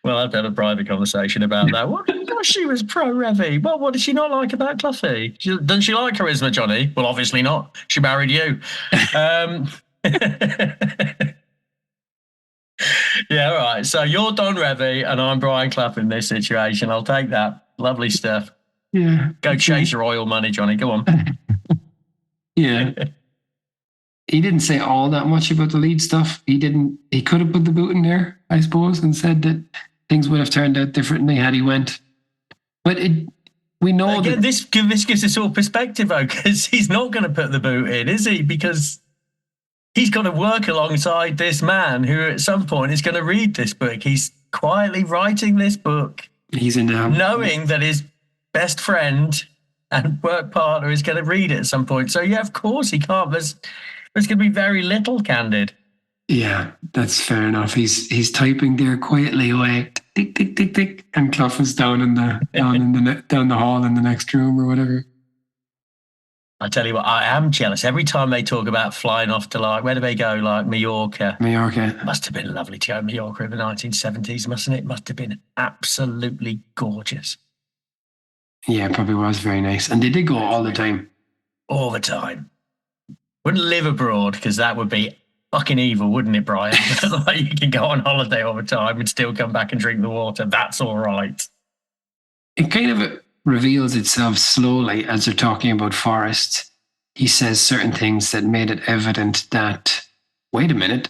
[SPEAKER 1] Well, I've had a private conversation about that. What she was pro Revy. What did she not like about Cloughie? Doesn't she like charisma, Johnny? Well, obviously not. She married you. Yeah, all right. So you're Don Revy and I'm Brian Clough in this situation. I'll take that. Lovely stuff.
[SPEAKER 2] Yeah.
[SPEAKER 1] Go chase your oil money, Johnny. Go on.
[SPEAKER 2] Yeah. He didn't say all that much about the lead stuff. He could have put the boot in there, I suppose, and said that things would have turned out differently had he went. But we know
[SPEAKER 1] again,
[SPEAKER 2] that
[SPEAKER 1] this gives us all perspective, though, because he's not going to put the boot in, is he? Because he's got to work alongside this man who at some point is going to read this book. He's quietly writing this book.
[SPEAKER 2] He's in now,
[SPEAKER 1] knowing that his best friend and work partner is going to read it at some point. So, yeah, of course he can't. There's going to be very little candid.
[SPEAKER 2] Yeah, that's fair enough. He's typing there quietly away, tick tick tick tick, and Clough is down the hall in the next room or whatever.
[SPEAKER 1] I tell you what, I am jealous. Every time they talk about flying off to where do they go? Mallorca.
[SPEAKER 2] Mallorca.
[SPEAKER 1] Must have been lovely to go to Mallorca in the 1970s, mustn't it? Must have been absolutely gorgeous.
[SPEAKER 2] Yeah, it probably was very nice. And they did go all the time.
[SPEAKER 1] All the time. Wouldn't live abroad because that would be fucking evil, wouldn't it, Brian? You can go on holiday all the time and still come back and drink the water. That's all right.
[SPEAKER 2] It kind of reveals itself slowly as they're talking about Forest. He says certain things that made it evident that, wait a minute,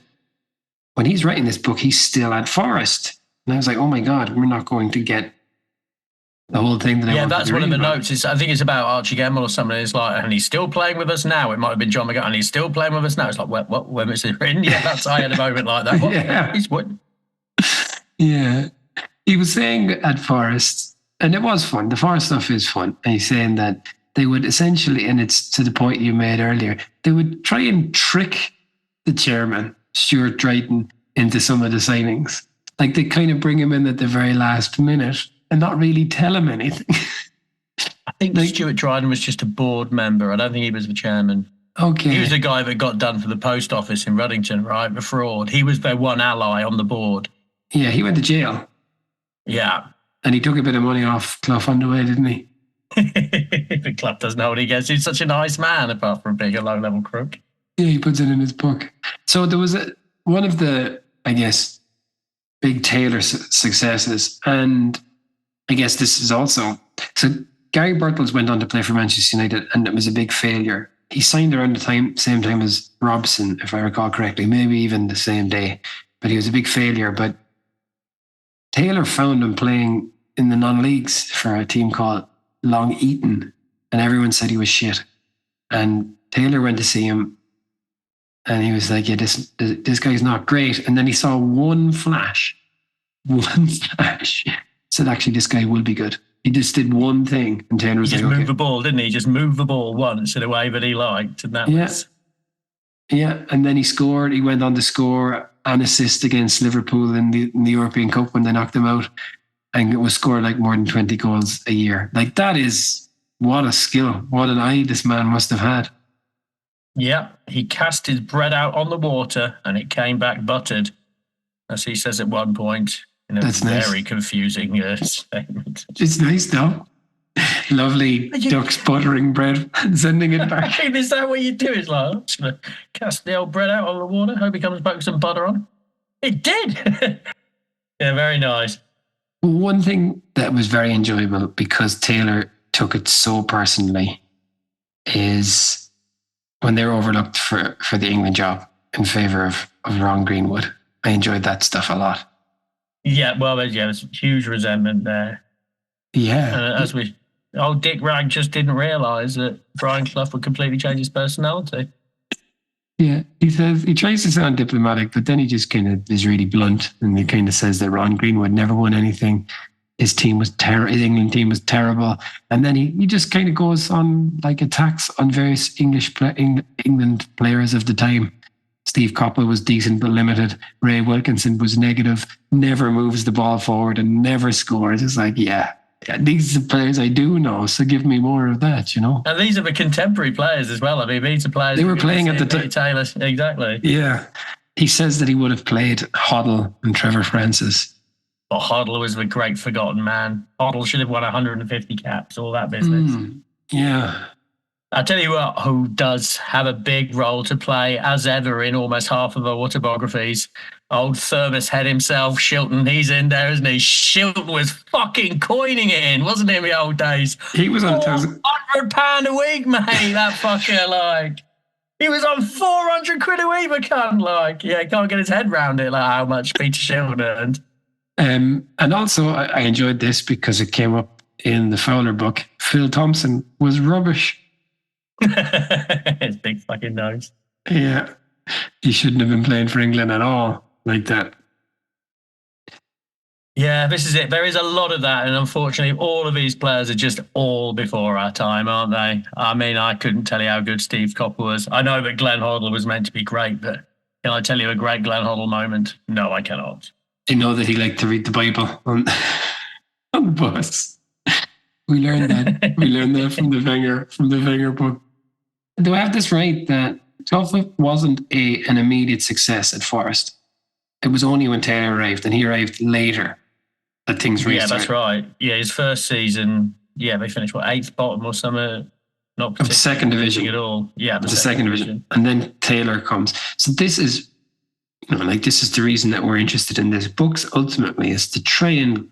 [SPEAKER 2] when he's writing this book, he's still at Forest. And I was like, oh my God, we're not going to get the whole thing that I
[SPEAKER 1] yeah, that's one of the
[SPEAKER 2] about.
[SPEAKER 1] notes. I think it's about Archie Gemmill or something. It's like, and he's still playing with us now. It might have been John McGovern, and he's still playing with us now. It's like, what? When was it written? Yeah, I had a moment like that. What?
[SPEAKER 2] Yeah.
[SPEAKER 1] What?
[SPEAKER 2] Yeah. He was saying at Forest, and it was fun. The Forest stuff is fun. And he's saying that they would essentially, and it's to the point you made earlier, they would try and trick the chairman, Stuart Drayton, into some of the signings. Like they kind of bring him in at the very last minute and not really tell him anything.
[SPEAKER 1] I think Stuart Dryden was just a board member. I don't think he was the chairman.
[SPEAKER 2] Okay.
[SPEAKER 1] He was the guy that got done for the post office in Ruddington, right? The fraud. He was their one ally on the board.
[SPEAKER 2] Yeah, he went to jail.
[SPEAKER 1] Yeah.
[SPEAKER 2] And he took a bit of money off Clough on the way, didn't he?
[SPEAKER 1] The Clough doesn't know what he gets. He's such a nice man, apart from being a low-level crook.
[SPEAKER 2] Yeah, he puts it in his book. So there was one of the, I guess, big Taylor successes, and I guess this is also... So Gary Birtles went on to play for Manchester United, and it was a big failure. He signed around the same time as Robson, if I recall correctly, maybe even the same day. But he was a big failure. But Taylor found him playing in the non-leagues for a team called Long Eaton, and everyone said he was shit. And Taylor went to see him, and he was like, yeah, this guy's not great. And then he saw one flash, said, actually, this guy will be good. He just did one thing, and Taylor was
[SPEAKER 1] he
[SPEAKER 2] like,
[SPEAKER 1] just
[SPEAKER 2] okay.
[SPEAKER 1] moved the ball, didn't he? Just moved the ball once in a way that he liked. And that was...
[SPEAKER 2] Yeah, and then he scored. He went on to score an assist against Liverpool in the European Cup when they knocked them out. And it was scored like more than 20 goals a year. Like that is, what a skill. What an eye this man must have had.
[SPEAKER 1] Yeah, he cast his bread out on the water and it came back buttered, as he says at one point in a
[SPEAKER 2] That's
[SPEAKER 1] very
[SPEAKER 2] nice.
[SPEAKER 1] confusing statement.
[SPEAKER 2] It's nice though. Lovely ducks buttering bread and sending it back.
[SPEAKER 1] Is that what you do? It's like, I'm just going to cast the old bread out on the water, hope it comes back with some butter on. It did. Yeah, very nice.
[SPEAKER 2] One thing that was very enjoyable, because Taylor took it so personally, is when they were overlooked for the England job in favour of Ron Greenwood. I enjoyed that stuff a lot.
[SPEAKER 1] Yeah, well, there's huge resentment there.
[SPEAKER 2] Yeah.
[SPEAKER 1] And old Dick Rag just didn't realise that Brian Clough would completely change his personality.
[SPEAKER 2] Yeah, he tries to sound diplomatic, but then he just kind of is really blunt, and he kind of says that Ron Greenwood never won anything. His team was his England team was terrible, and then he just kind of goes on like attacks on various England players of the time. Steve Coppell was decent but limited. Ray Wilkinson was negative, never moves the ball forward and never scores. It's like, yeah, these are the players I do know, so give me more of that,
[SPEAKER 1] And these are the contemporary players as well. I mean, these are players
[SPEAKER 2] they were playing at the time.
[SPEAKER 1] Taylor, exactly.
[SPEAKER 2] Yeah. He says that he would have played Hoddle and Trevor Francis.
[SPEAKER 1] But Hoddle was the great forgotten man. Hoddle should have won 150 caps, all that business.
[SPEAKER 2] Yeah.
[SPEAKER 1] I tell you what, who does have a big role to play, as ever, in almost half of our autobiographies. Old Thermos head himself, Shilton. He's in there, isn't he? Shilton was fucking coining it in, wasn't he, in the old days?
[SPEAKER 2] He was on
[SPEAKER 1] £100 a week, mate, that fucker, like. He was on 400 quid a week, but he can't get his head round it, like how much Peter Shilton earned.
[SPEAKER 2] And also, I enjoyed this because it came up in the Fowler book. Phil Thompson was rubbish.
[SPEAKER 1] His big fucking nose.
[SPEAKER 2] Yeah. He shouldn't have been playing for England at all like that.
[SPEAKER 1] Yeah, this is it. There is a lot of that, and unfortunately, all of these players are just all before our time, aren't they? I mean, I couldn't tell you how good Steve Coppell was. I know that Glenn Hoddle was meant to be great, but can I tell you a great Glenn Hoddle moment? No, I cannot.
[SPEAKER 2] I know that he liked to read the Bible on the bus. We learned that. We learned that from the Wenger book. Do I have this right, that Clough wasn't an immediate success at Forest? It was only when Taylor arrived, and he arrived later, that things restarted.
[SPEAKER 1] Yeah, that's right. Yeah, his first season, they finished, 8th bottom or something? Not
[SPEAKER 2] of the second division
[SPEAKER 1] at all. Yeah,
[SPEAKER 2] the second division. And then Taylor comes. So this is, this is the reason that we're interested in this. Books ultimately is to try and,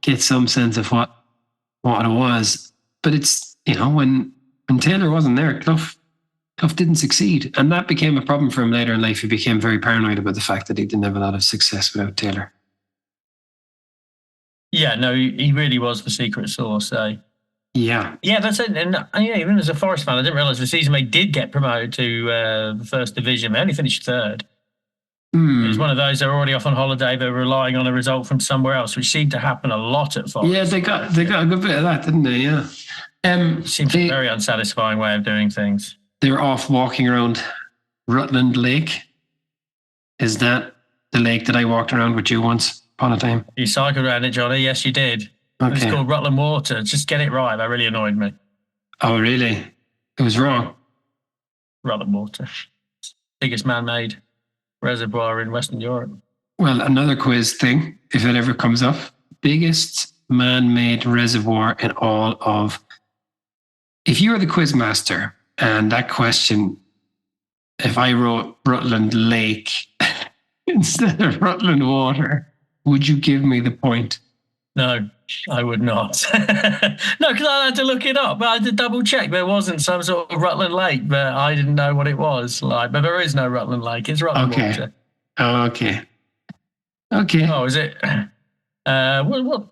[SPEAKER 2] get some sense of what it was. But it's, when Taylor wasn't there, Clough didn't succeed. And that became a problem for him later in life. He became very paranoid about the fact that he didn't have a lot of success without Taylor.
[SPEAKER 1] Yeah, no, he really was the secret sauce, eh?
[SPEAKER 2] Yeah.
[SPEAKER 1] Yeah, that's it. And even as a Forest fan, I didn't realise the season they did get promoted to the first division. They only finished 3rd. It was one of those, they're already off on holiday, they're relying on a result from somewhere else, which seemed to happen a lot at Forest.
[SPEAKER 2] Yeah, they got a good bit of that, didn't they? Yeah.
[SPEAKER 1] It seems a very unsatisfying way of doing things.
[SPEAKER 2] They were off walking around Rutland Lake. Is that the lake that I walked around with you once upon a time?
[SPEAKER 1] You cycled around it, Johnny. Yes, you did. Okay. It's called Rutland Water. Just get it right. That really annoyed me.
[SPEAKER 2] Oh, really? It was wrong.
[SPEAKER 1] Rutland Water. Biggest man-made reservoir in Western Europe.
[SPEAKER 2] Well, another quiz thing, if it ever comes up. Biggest man-made reservoir in all of... If you were the quiz master and that question, if I wrote Rutland Lake instead of Rutland Water, would you give me the point?
[SPEAKER 1] No, I would not. No, because I had to look it up. I had to double check. There wasn't some sort of Rutland Lake, but I didn't know what it was. But there is no Rutland Lake. It's Rutland Water.
[SPEAKER 2] Oh, okay. Okay.
[SPEAKER 1] Oh, is it? What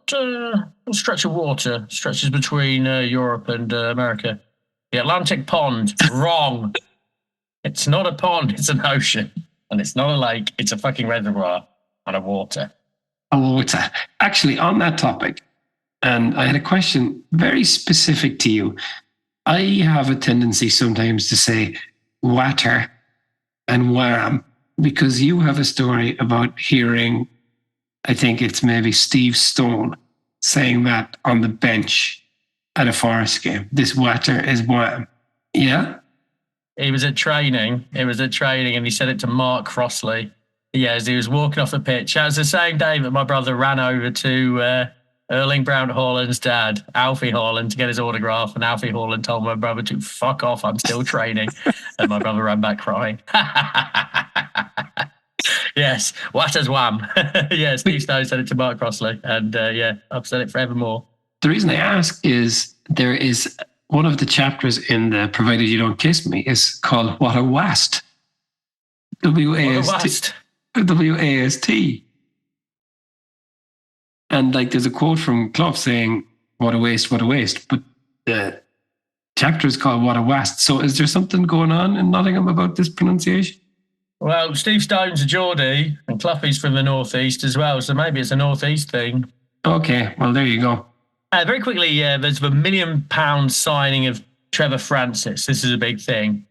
[SPEAKER 1] stretch of water stretches between Europe and America? The Atlantic Pond. Wrong. It's not a pond. It's an ocean. And it's not a lake. It's a fucking reservoir and a water.
[SPEAKER 2] A water. Actually, on that topic, and I had a question very specific to you. I have a tendency sometimes to say water and wham, because you have a story about hearing, I think it's maybe Steve Stone, saying that on the bench at a Forest game. This water is wham. Yeah?
[SPEAKER 1] He was at training. And he said it to Mark Crossley. Yeah, as he was walking off the pitch. It was the same day that my brother ran over to Erling Brown Haaland's dad, Alfie Haaland, to get his autograph, and Alfie Haaland told my brother to fuck off, I'm still training. And my brother ran back crying. Yes, what as wham. Yeah, Steve Snow said it to Mark Crossley, and I've said it forevermore.
[SPEAKER 2] The reason I ask is there is one of the chapters in the Provided You Don't Kiss Me is called What a Wast. W-A-S-T. W-A-S-T. And like there's a quote from Clough saying, what a waste, what a waste. But the chapter is called What a Wast. So is there something going on in Nottingham about this pronunciation?
[SPEAKER 1] Well, Steve Stone's a Geordie and Cloughie's from the northeast as well, so maybe it's a northeast thing.
[SPEAKER 2] Okay, well, there you go.
[SPEAKER 1] Very quickly, there's the £1 million signing of Trevor Francis. This is a big thing.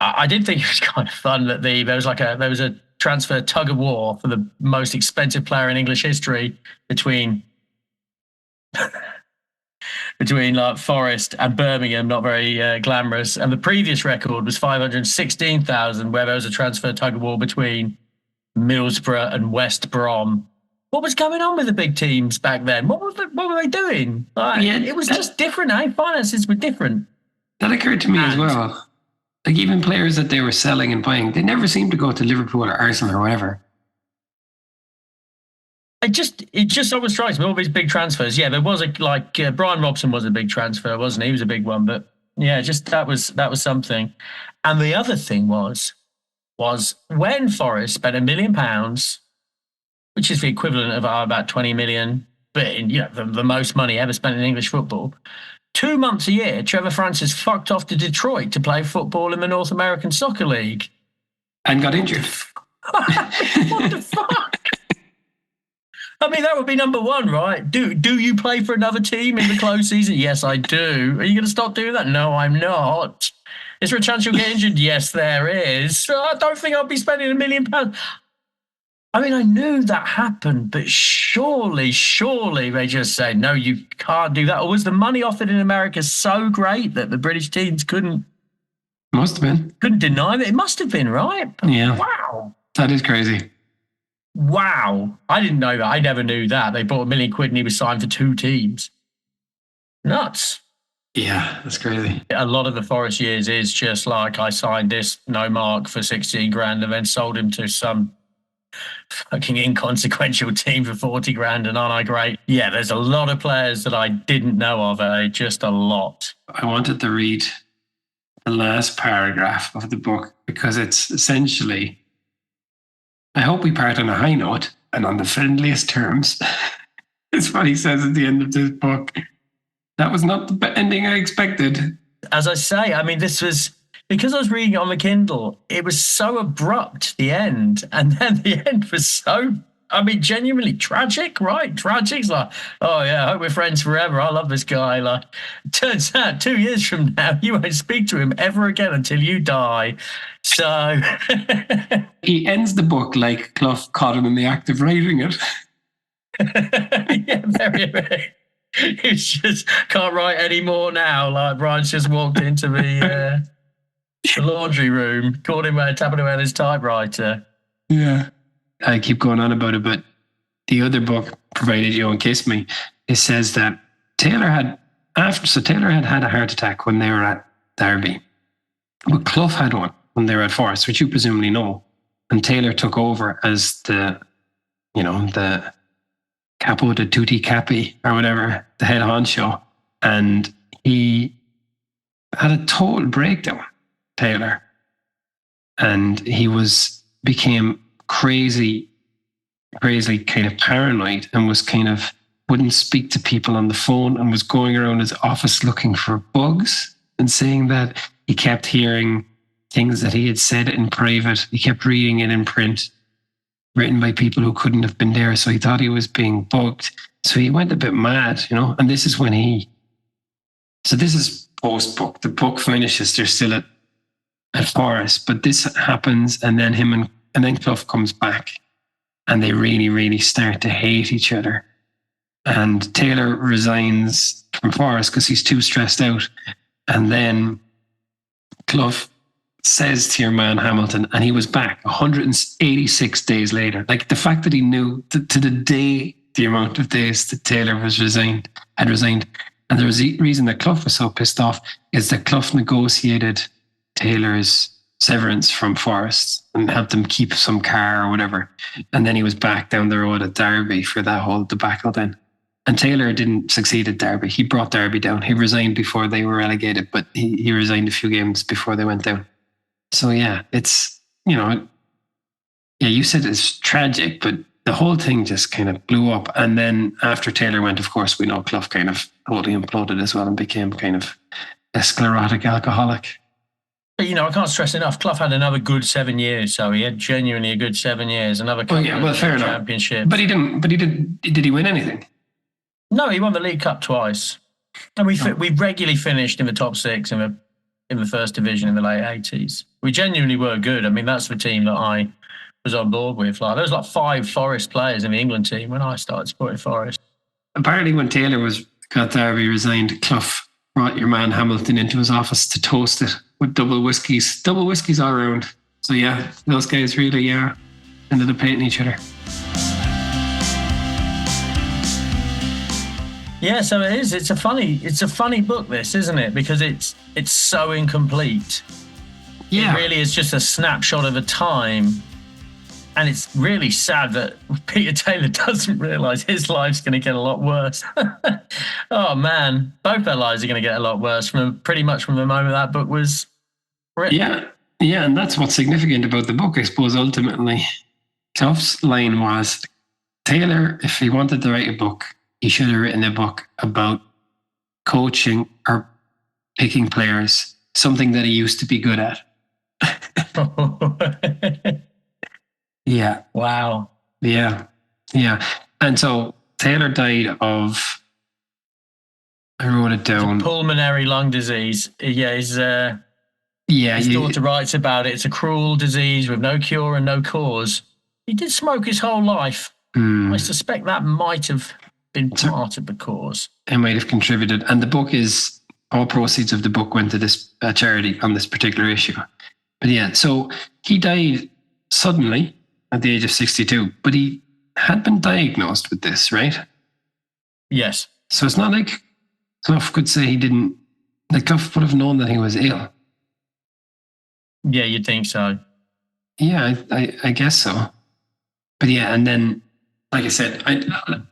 [SPEAKER 1] I did think it was kind of fun that there was a transfer tug of war for the most expensive player in English history between like Forest and Birmingham, not very glamorous. And the previous record was 516,000, where there was a transfer tug of war between Middlesbrough and West Brom. What was going on with the big teams back then? What were they doing? It was just different, eh? Finances were different.
[SPEAKER 2] That occurred to me as well. Like even players that they were selling and buying, they never seemed to go to Liverpool or Arsenal or whatever.
[SPEAKER 1] It just always strikes me, all these big transfers. Yeah, there was Brian Robson was a big transfer, wasn't he? He was a big one, but yeah, just that was something. And the other thing was when Forest spent £1 million, which is the equivalent of about 20 million, but the most money ever spent in English football. 2 months a year, Trevor Francis fucked off to Detroit to play football in the North American Soccer League.
[SPEAKER 2] And got injured.
[SPEAKER 1] What the fuck? I mean, that would be number one, right? Do you play for another team in the close season? Yes, I do. Are you going to stop doing that? No, I'm not. Is there a chance you'll get injured? Yes, there is. I don't think I'll be spending £1 million. I mean, I knew that happened, but surely they just say, no, you can't do that. Or was the money offered in America so great that the British teams couldn't deny it? It must have been, right?
[SPEAKER 2] Yeah.
[SPEAKER 1] Wow.
[SPEAKER 2] That is crazy.
[SPEAKER 1] Wow. I didn't know that. I never knew that. They bought £1 million and he was signed for 2 teams. Nuts.
[SPEAKER 2] Yeah, that's crazy.
[SPEAKER 1] A lot of the Forest years is just like, I signed this no mark for 16 grand and then sold him to some fucking inconsequential team for 40 grand, and aren't I great? Yeah, there's a lot of players that I didn't know of, just a lot.
[SPEAKER 2] I wanted to read the last paragraph of the book because it's essentially, I hope we part on a high note and on the friendliest terms. It's what he says at the end of this book. That was not the ending I expected.
[SPEAKER 1] As I say, I mean, this was, because I was reading it on the Kindle, it was so abrupt, the end. And then the end was so, I mean, genuinely tragic, right? Tragic's like, oh yeah, I hope we're friends forever. I love this guy. Like, turns out 2 years from now, you won't speak to him ever again until you die. So
[SPEAKER 2] he ends the book like Clough caught him in the act of writing it.
[SPEAKER 1] Yeah, very. He just can't write anymore now. Like Brian's just walked into the laundry room, caught him tapping away on his typewriter.
[SPEAKER 2] Yeah. I keep going on about it, but the other book, Provided You Don't Kiss Me, it says that Taylor had had a heart attack when they were at Derby. But Clough had one when they were at Forest, which you presumably know. And Taylor took over as the capo de tutti capi or whatever, the head honcho. And he had a total breakdown, Taylor. And he became crazy kind of paranoid and was kind of wouldn't speak to people on the phone and was going around his office looking for bugs and saying that he kept hearing things that he had said in private. He kept reading it in print, written by people who couldn't have been there. So he thought he was being bugged. So he went a bit mad, and this is when so this is post-book. The book finishes, they're still at Forest, but this happens and then and then Clough comes back and they really, really start to hate each other. And Taylor resigns from Forest because he's too stressed out. And then Clough says to your man Hamilton, and he was back 186 days later. Like the fact that he knew to the day the amount of days that Taylor had resigned. And there was a reason that Clough was so pissed off is that Clough negotiated Taylor's severance from Forest and helped him keep some car or whatever. And then he was back down the road at Derby for that whole debacle then. And Taylor didn't succeed at Derby. He brought Derby down. He resigned before they were relegated, but he resigned a few games before they went down. So yeah, it's, you said it's tragic, but the whole thing just kind of blew up. And then after Taylor went, of course, we know Clough kind of totally imploded as well and became kind of a sclerotic alcoholic.
[SPEAKER 1] But, I can't stress enough, Clough had another good 7 years. So he had genuinely a good 7 years. Another
[SPEAKER 2] fair
[SPEAKER 1] championship.
[SPEAKER 2] Enough. But did he win anything?
[SPEAKER 1] No, he won the League Cup twice. And we regularly finished in the top 6 in the first division in the late 80s. We genuinely were good. I mean, that's the team that I was on board with. There was 5 Forest players in the England team when I started supporting Forest.
[SPEAKER 2] Apparently when Taylor got Derby resigned, Clough brought your man Hamilton into his office to toast it with double whiskies all around. So yeah, those guys really ended up hating each other.
[SPEAKER 1] Yeah, so it is. It's a funny book, this, isn't it? Because it's so incomplete. Yeah. It really is just a snapshot of a time. And it's really sad that Peter Taylor doesn't realise his life's going to get a lot worse. Oh, man. Both their lives are going to get a lot worse pretty much from the moment that book was written.
[SPEAKER 2] Yeah, and that's what's significant about the book, I suppose, ultimately. Clough's line was, Taylor, if he wanted to write a book, he should have written a book about coaching or picking players, something that he used to be good at. Yeah.
[SPEAKER 1] Wow.
[SPEAKER 2] Yeah. And so Taylor died of, I wrote it down,
[SPEAKER 1] pulmonary lung disease. Yeah, his daughter writes about it. It's a cruel disease with no cure and no cause. He did smoke his whole life. I suspect that might have been part of the cause.
[SPEAKER 2] It might have contributed. And the book all proceeds of the book went to this charity on this particular issue. But yeah, so he died suddenly at the age of 62, but he had been diagnosed with this, right?
[SPEAKER 1] Yes.
[SPEAKER 2] So it's not like Clough could say he didn't, Clough would have known that he was ill.
[SPEAKER 1] Yeah, you'd think so.
[SPEAKER 2] Yeah, I guess so. But yeah, and then, like I said,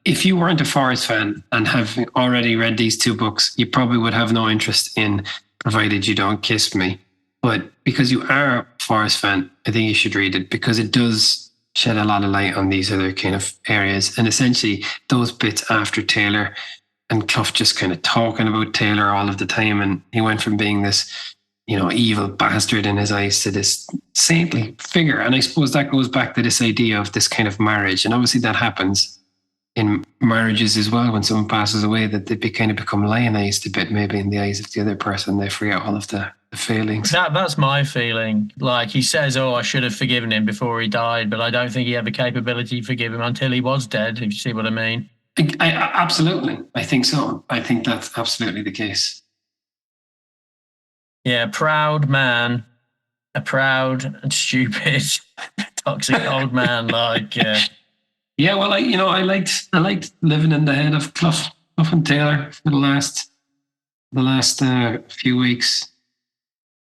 [SPEAKER 2] if you weren't a Forest fan and have already read these 2 books, you probably would have no interest in Provided You Don't Kiss Me. But because you are a Forest fan, I think you should read it because it does shed a lot of light on these other kind of areas. And essentially, those bits after Taylor and Clough just kind of talking about Taylor all of the time. And he went from being this, evil bastard in his eyes to this saintly figure. And I suppose that goes back to this idea of this kind of marriage. And obviously that happens in marriages as well when someone passes away, that they kind of become lionized a bit maybe in the eyes of the other person. They forget all of the failings. That's
[SPEAKER 1] my feeling. He says, I should have forgiven him before he died, but I don't think he had the capability to forgive him until he was dead, if you see what I mean.
[SPEAKER 2] I absolutely. I think so. I think that's absolutely the case.
[SPEAKER 1] Yeah, proud man, a proud and stupid, toxic old man.
[SPEAKER 2] Yeah, well, I liked living in the head of Clough and Taylor for the last few weeks.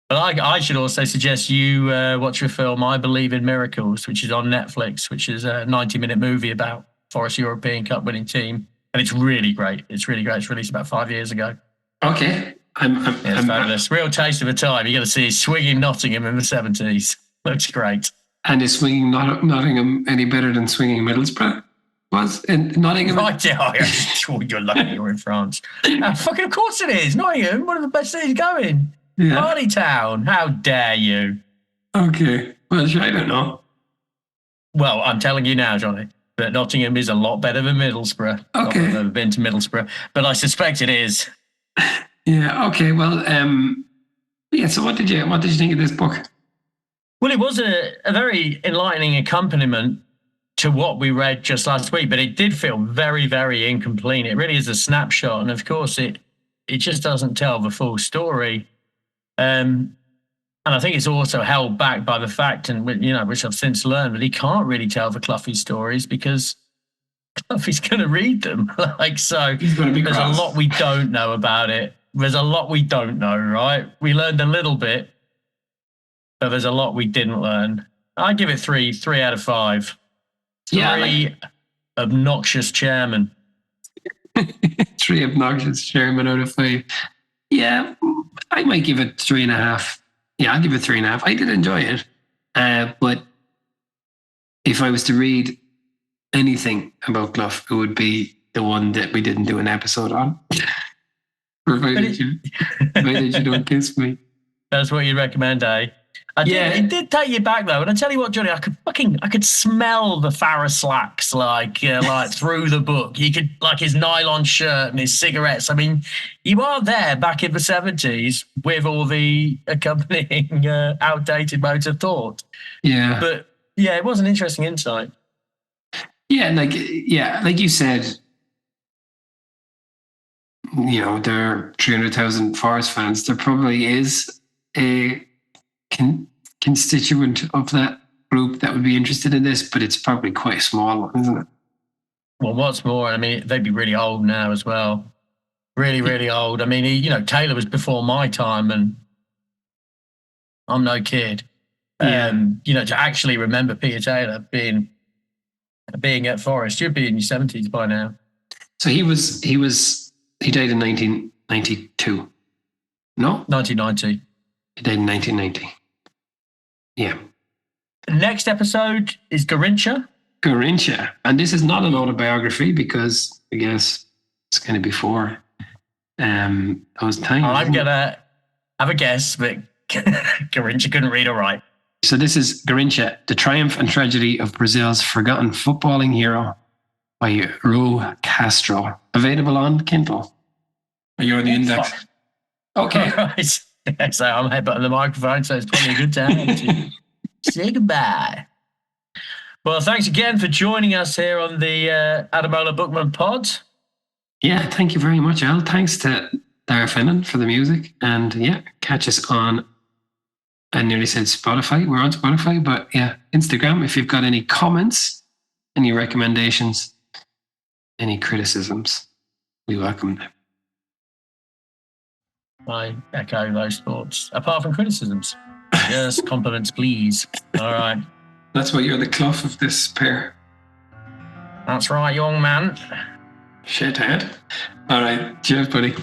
[SPEAKER 1] But I should also suggest you watch a film, I Believe in Miracles, which is on Netflix, which is a 90-minute movie about Forest European Cup winning team. And it's really great. It's released about 5 years ago.
[SPEAKER 2] Okay.
[SPEAKER 1] It's fabulous. Real taste of a time. You got to see swinging Nottingham in the 70s. Looks great.
[SPEAKER 2] And is swinging Nottingham any better than swinging Middlesbrough was in Nottingham?
[SPEAKER 1] Right, you're lucky you're in France. Fucking of course it is. Nottingham, one of the best cities going. Yeah. Party town. How dare you?
[SPEAKER 2] Okay. Well, I don't know.
[SPEAKER 1] Well, I'm telling you now, Johnny, that Nottingham is a lot better than Middlesbrough.
[SPEAKER 2] Okay.
[SPEAKER 1] I've never been to Middlesbrough, but I suspect it is.
[SPEAKER 2] Yeah. Okay. Well. Yeah. So, what did you think of this book?
[SPEAKER 1] Well, it was a very enlightening accompaniment to what we read just last week, but it did feel very, very incomplete. It really is a snapshot, and of course, it just doesn't tell the full story. And I think it's also held back by the fact, and which I've since learned, that he can't really tell the Cloughy stories because He's going to read them. So
[SPEAKER 2] He's going to be
[SPEAKER 1] there's
[SPEAKER 2] cross.
[SPEAKER 1] a lot we don't know about it. There's a lot we don't know, right? We learned a little bit, but there's a lot we didn't learn. I give it 3 out of 5. Three obnoxious chairmen.
[SPEAKER 2] 3 obnoxious chairmen out of 5. Yeah, I might give it 3.5. Yeah, I'll give it 3.5. I did enjoy it. But if I was to read anything about Clough, it would be the one that we didn't do an episode on. Provided you don't kiss me.
[SPEAKER 1] That's what you recommend, eh? It did take you back though, and I tell you what, Johnny, I could smell the Farrah slacks like through the book. You could his nylon shirt and his cigarettes. I mean, you are there back in the 70s with all the accompanying outdated modes of thought.
[SPEAKER 2] Yeah,
[SPEAKER 1] but yeah, it was an interesting insight.
[SPEAKER 2] Yeah, like you said, there are 300,000 Forest fans. There probably is a constituent of that group that would be interested in this, but it's probably quite a small one, isn't it?
[SPEAKER 1] Well, what's more, I mean, they'd be really old now as well. Really, really old. I mean, Taylor was before my time, and I'm no kid.
[SPEAKER 2] Yeah.
[SPEAKER 1] To actually remember Peter Taylor being at Forest, you'd be in your 70s by now.
[SPEAKER 2] So he died in 1992. No?
[SPEAKER 1] 1990.
[SPEAKER 2] He died in 1990. Yeah.
[SPEAKER 1] Next episode is Garincha.
[SPEAKER 2] And this is not an autobiography because I guess it's kind of before those times.
[SPEAKER 1] I'm going to have a guess, but Garincha couldn't read or write.
[SPEAKER 2] So this is Garincha, The Triumph and Tragedy of Brazil's Forgotten Footballing Hero by Ru Castro. Available on Kindle. Are you on the index? Okay.
[SPEAKER 1] All right. Yeah, so I'm headbutting the microphone, so it's probably a good time to say goodbye. Well, thanks again for joining us here on the Adamola Bookman pod.
[SPEAKER 2] Yeah, thank you very much, Al. Thanks to Dara Finnan for the music. And yeah, catch us on, I nearly said Spotify. We're on Spotify, but yeah, Instagram. If you've got any comments, any recommendations, any criticisms, we welcome them.
[SPEAKER 1] I echo those thoughts. Apart from criticisms. Yes, compliments, please. All right.
[SPEAKER 2] That's why you're the Clough of this pair.
[SPEAKER 1] That's right, young man.
[SPEAKER 2] Shithead. All right. Cheers, buddy.